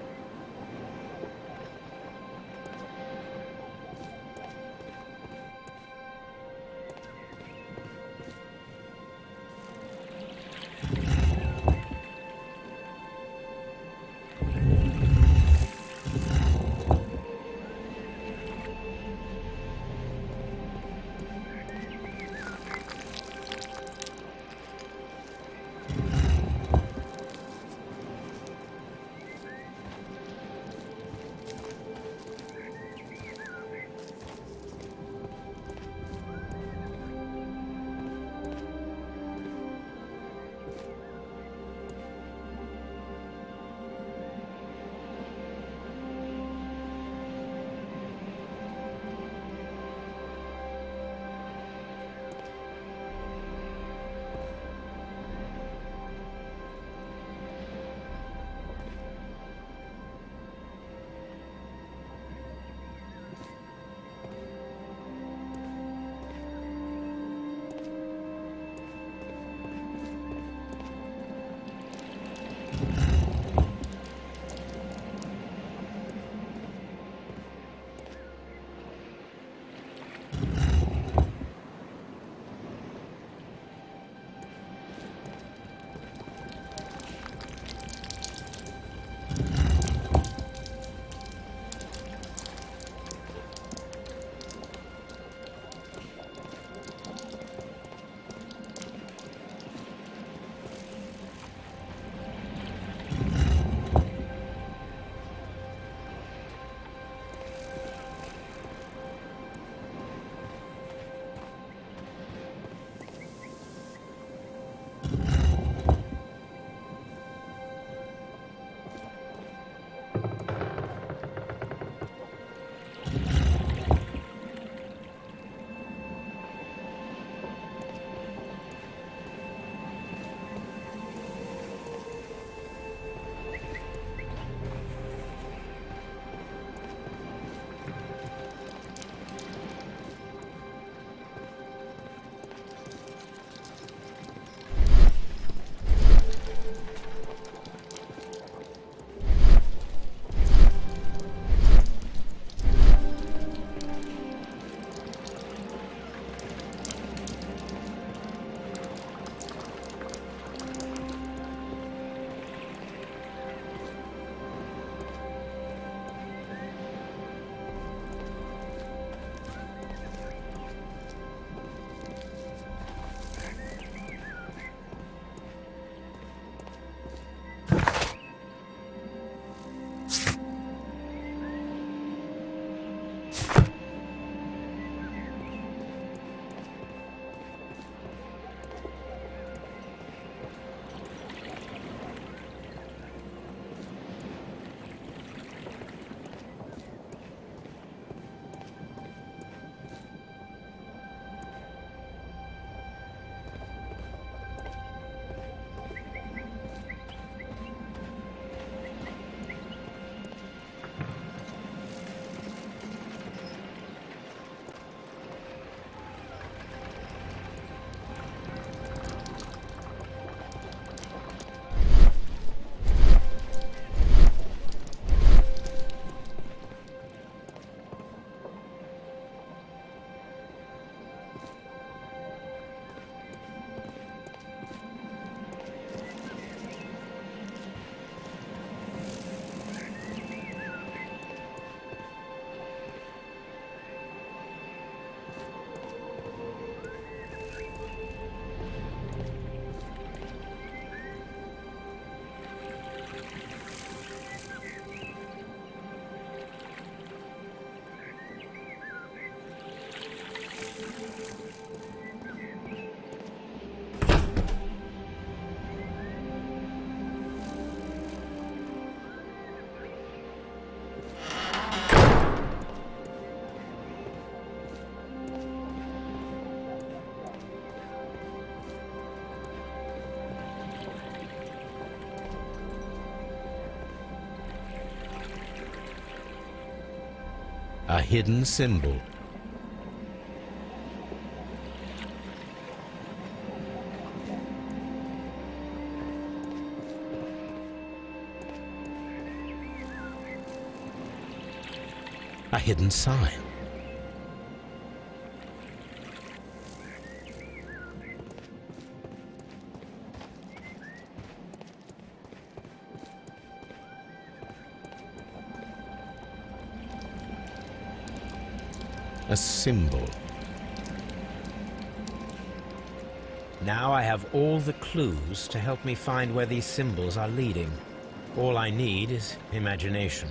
A hidden symbol. A hidden sign. A symbol. Now I have all the clues to help me find where these symbols are leading. All I need is imagination.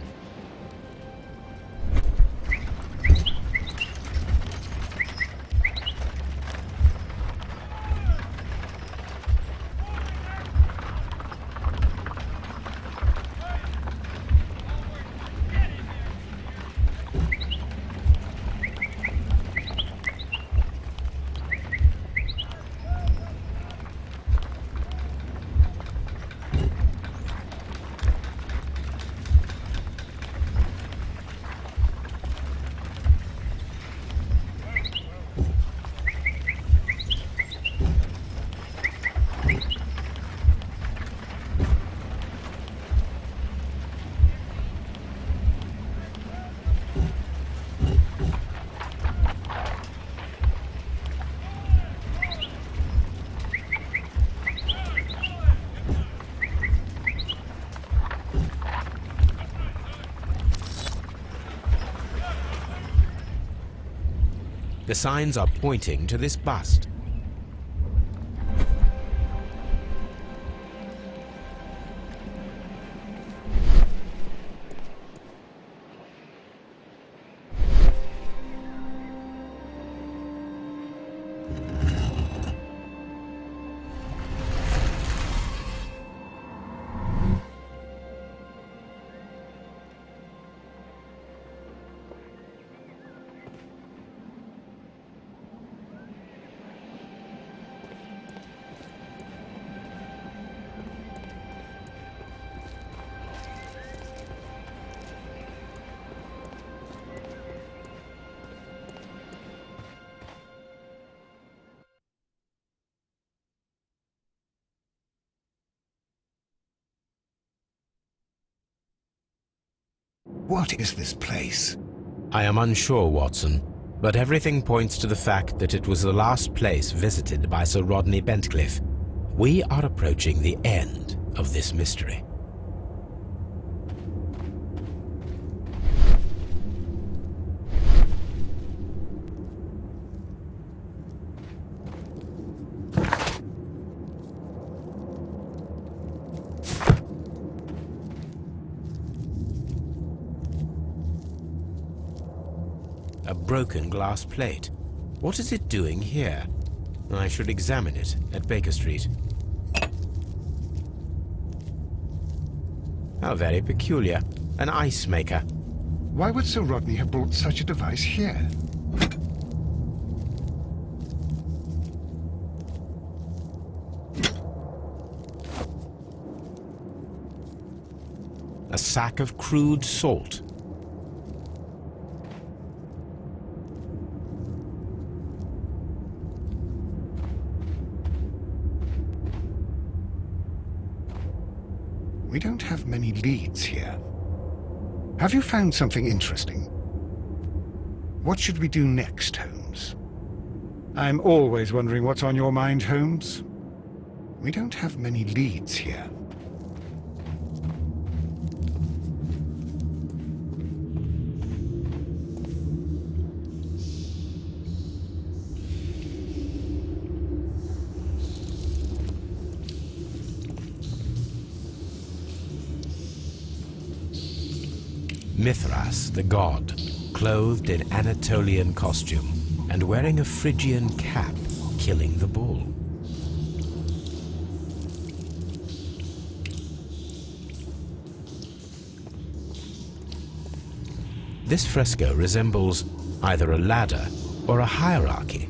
The signs are pointing to this bust. What is this place? I am unsure, Watson, but everything points to the fact that it was the last place visited by Sir Rodney Bentcliffe. We are approaching the end of this mystery. A broken glass plate. What is it doing here? I should examine it at Baker Street. How very peculiar. An ice maker. Why would Sir Rodney have brought such a device here? A sack of crude salt. We don't have many leads here. Have you found something interesting? What should we do next, Holmes? I'm always wondering what's on your mind, Holmes. We don't have many leads here. Mithras, the god, clothed in Anatolian costume and wearing a Phrygian cap, killing the bull. This fresco resembles either a ladder or a hierarchy.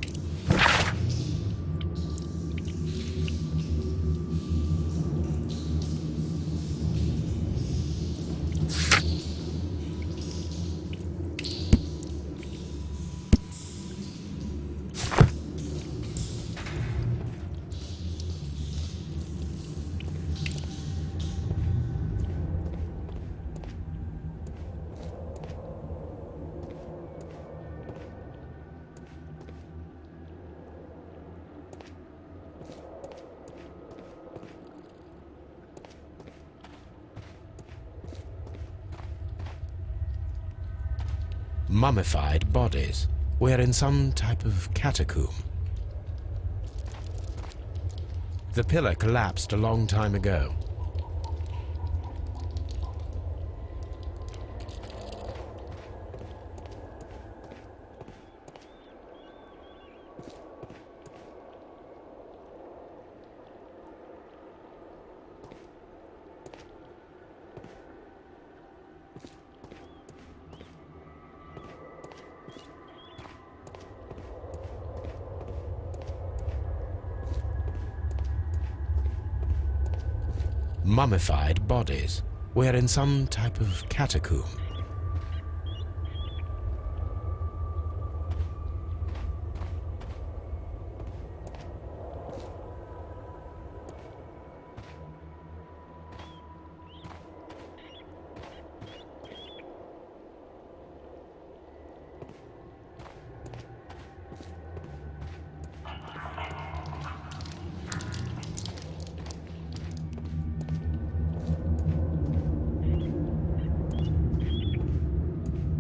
Mummified bodies. We're in some type of catacomb. The pillar collapsed a long time ago. Mummified bodies. We're in some type of catacomb.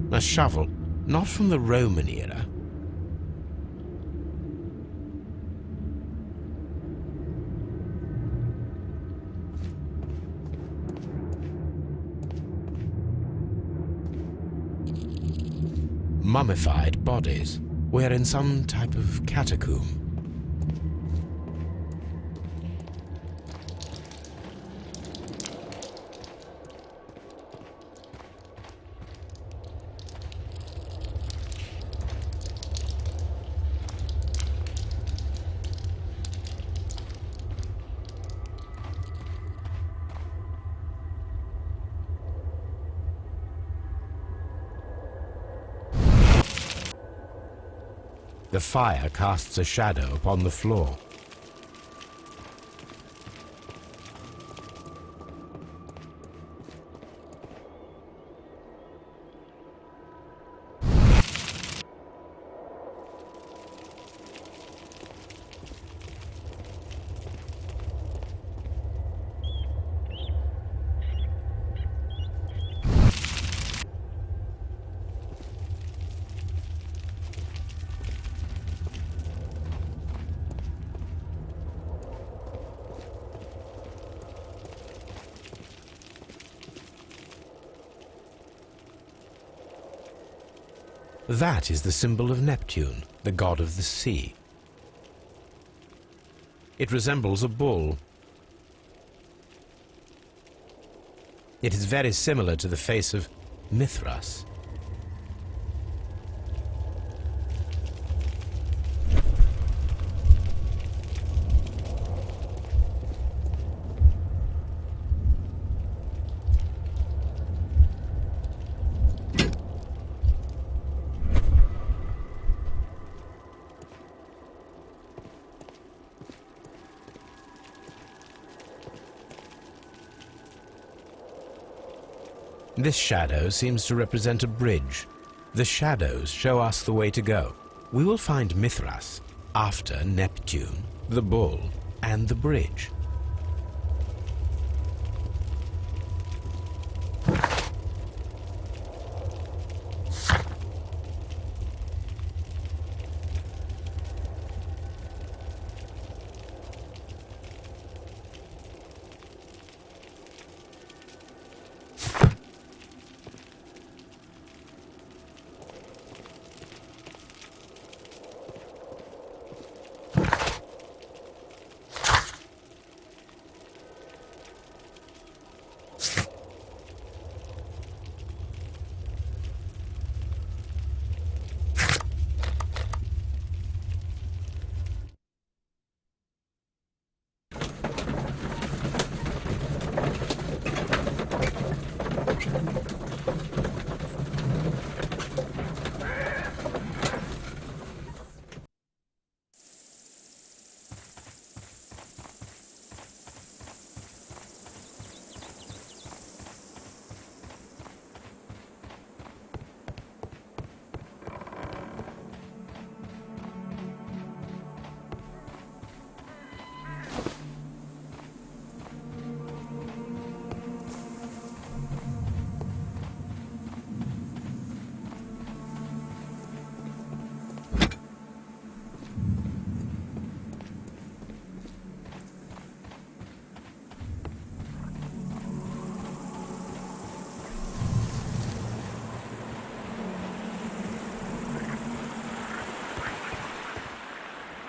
A shovel, not from the Roman era. Mummified bodies. We're in some type of catacomb. The fire casts a shadow upon the floor. That is the symbol of Neptune, the god of the sea. It resembles a bull. It is very similar to the face of Mithras. This shadow seems to represent a bridge. The shadows show us the way to go. We will find Mithras after Neptune, the bull, and the bridge.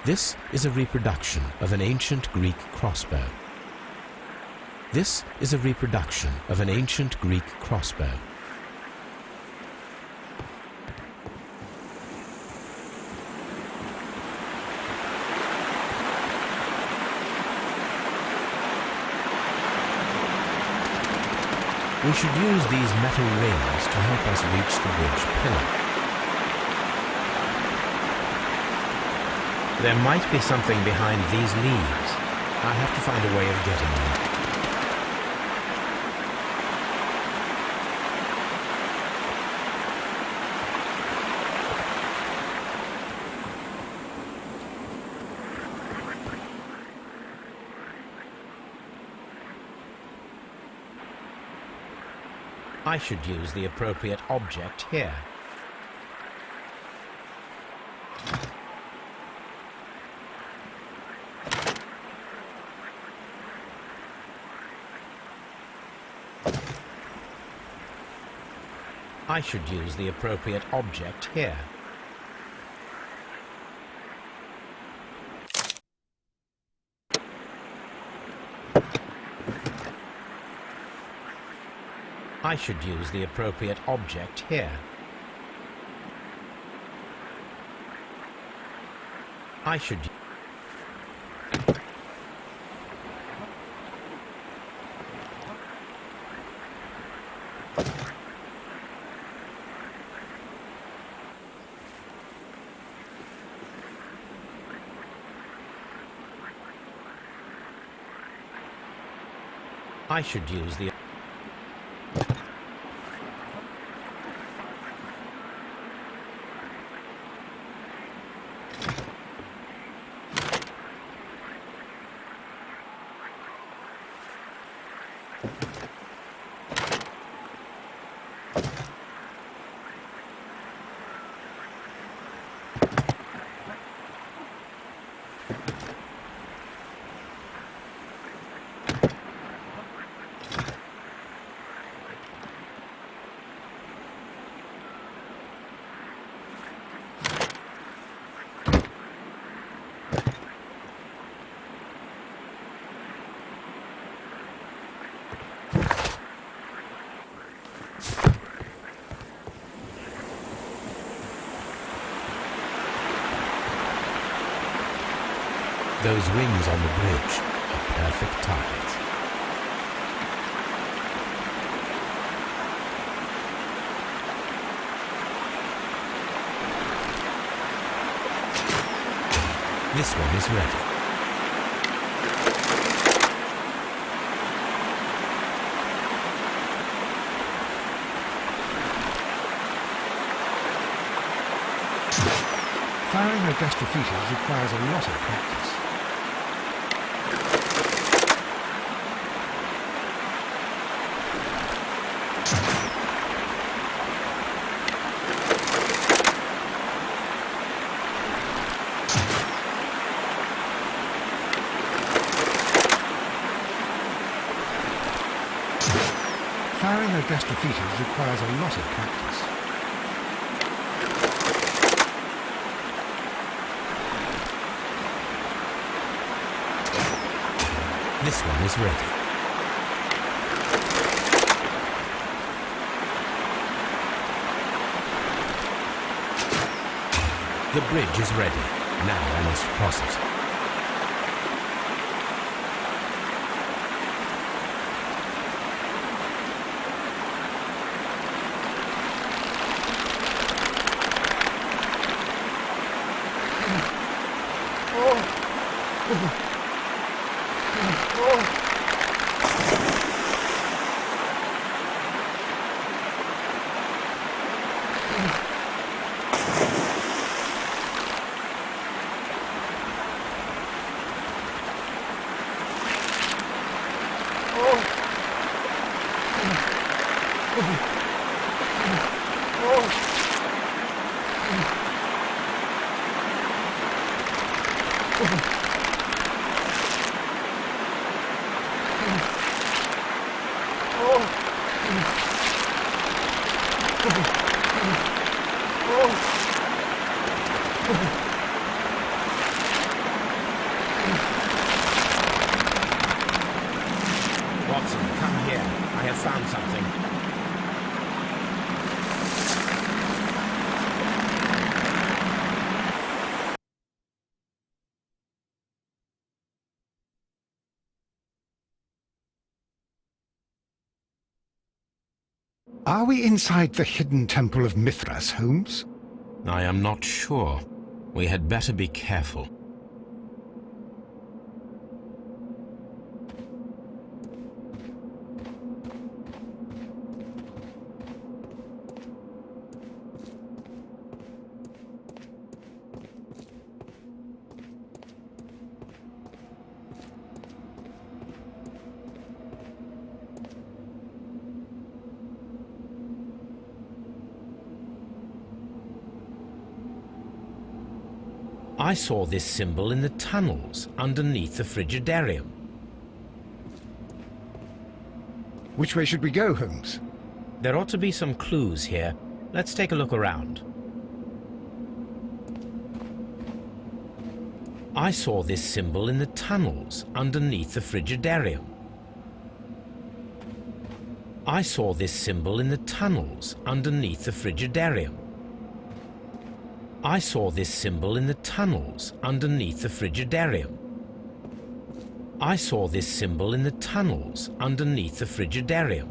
This is a reproduction of an ancient Greek crossbow. This is a reproduction of an ancient Greek crossbow. We should use these metal rings to help us reach the bridge pillar. There might be something behind these leaves. I have to find a way of getting there. I should use the appropriate object here. I should use the appropriate object here. I should use the appropriate object here. I should... I should use the... Those wings on the bridge are perfect targets. This one is ready. Firing a gastrophetus requires a lot of practice. Firing a gastrophetus requires a lot of practice. This one is ready. The bridge is ready. Now I must cross it. Are we inside the hidden temple of Mithras, Holmes? I am not sure. We had better be careful. I saw this symbol in the tunnels underneath the Frigidarium. Which way should we go, Holmes? There ought to be some clues here. Let's take a look around. I saw this symbol in the tunnels underneath the Frigidarium. I saw this symbol in the tunnels underneath the Frigidarium. I saw this symbol in the tunnels underneath the Frigidarium. I saw this symbol in the tunnels underneath the Frigidarium.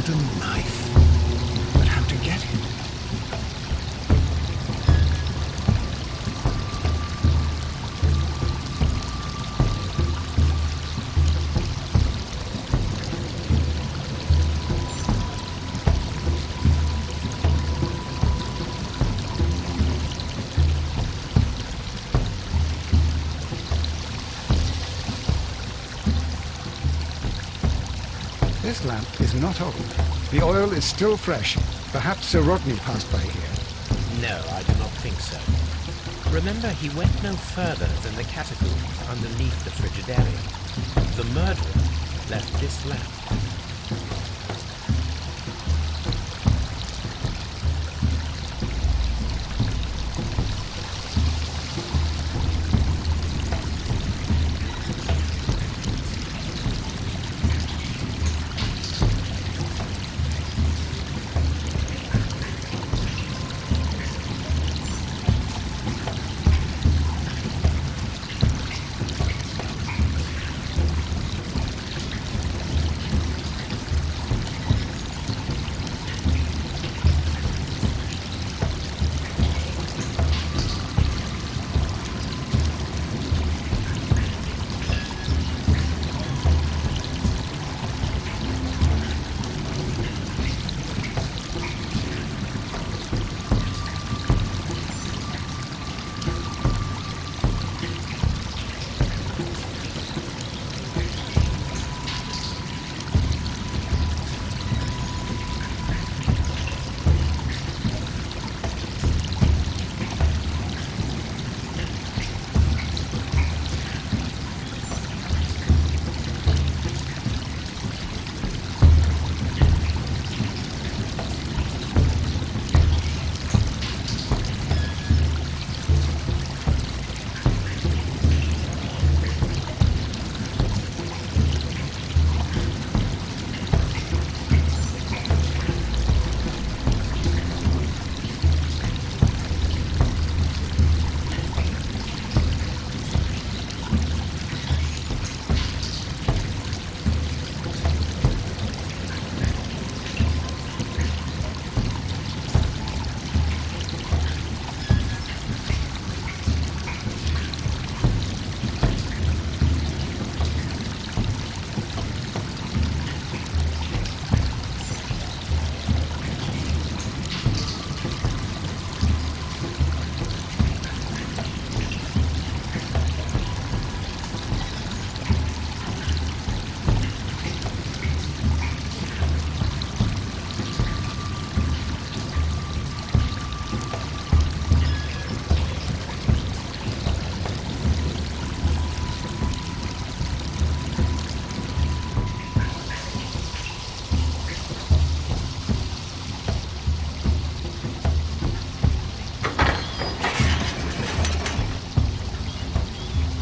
golden knife. But how to get it? This lamp is not old. The oil is still fresh. Perhaps Sir Rodney passed by here. No, I do not think so. Remember, he went no further than the catacombs underneath the Frigidarium. The murderer left this lamp.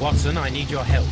Watson, I need your help.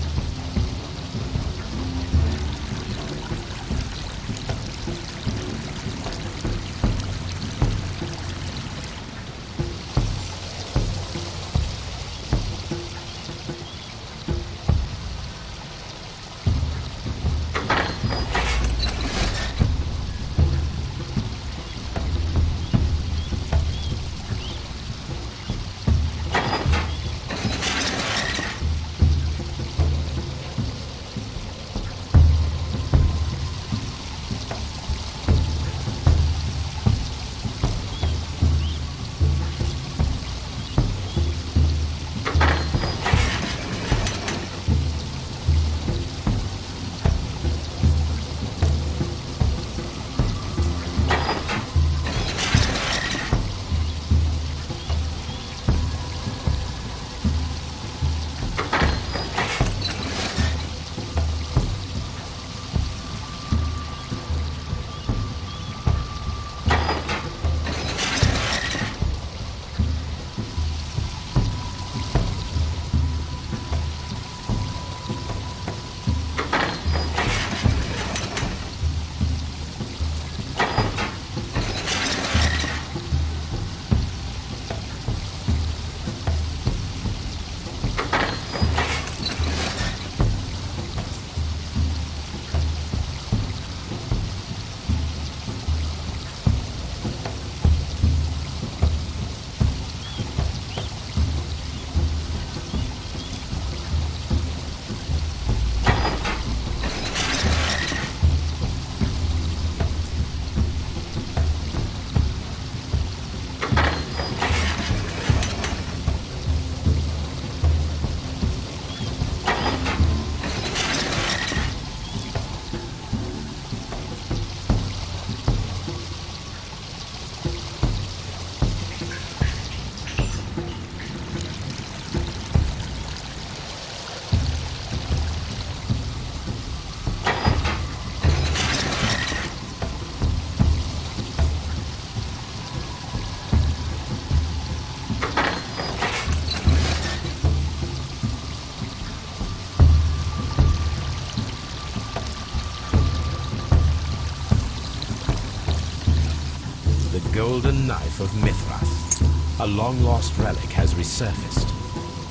The golden knife of Mithras. A long-lost relic has resurfaced.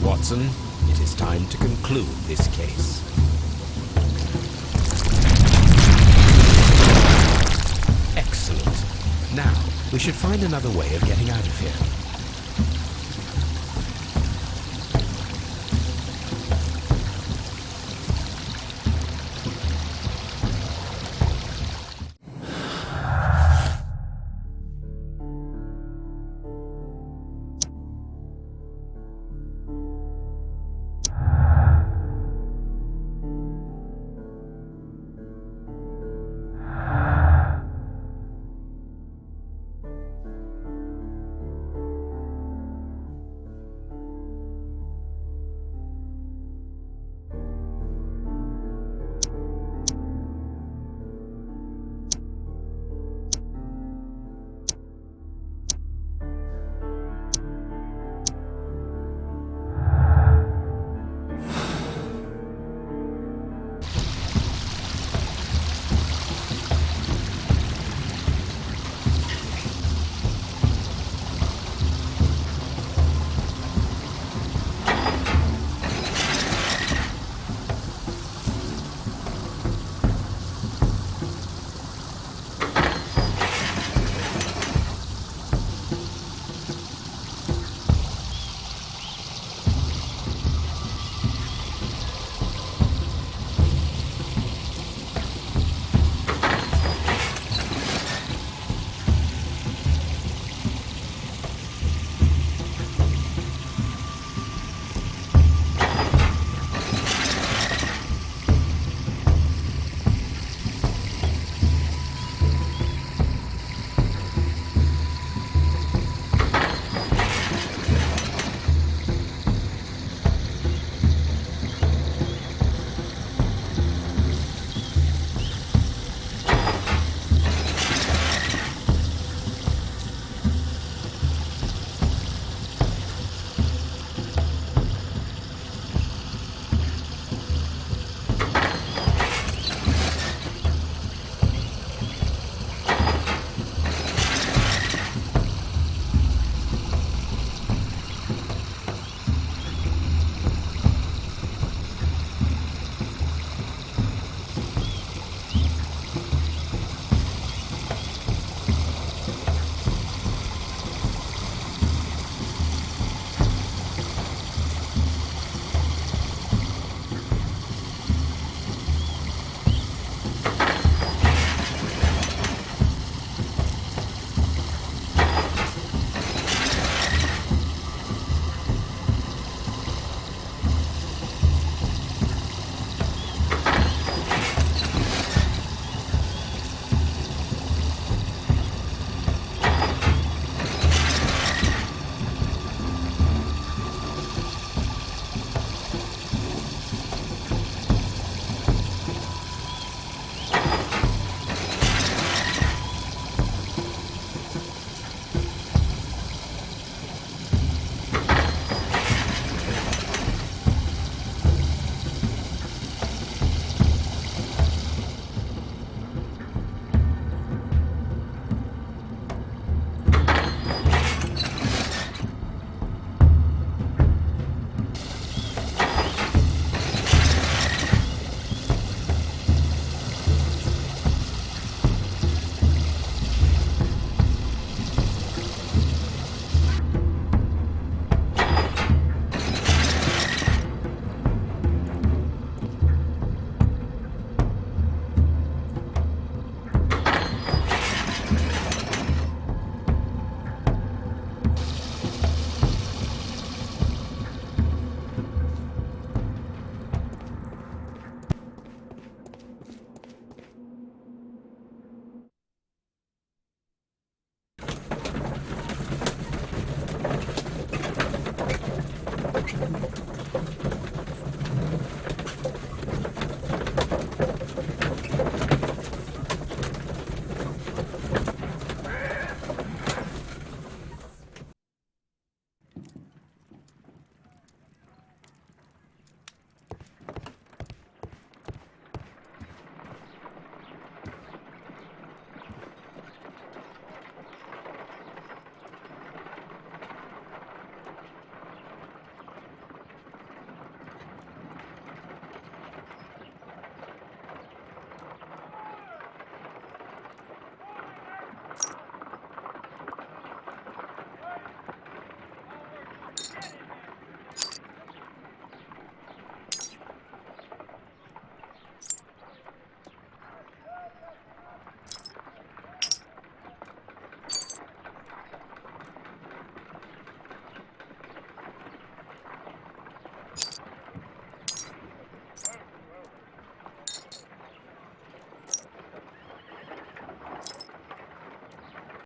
Watson, it is time to conclude this case. Excellent. Now, we should find another way of getting out of here.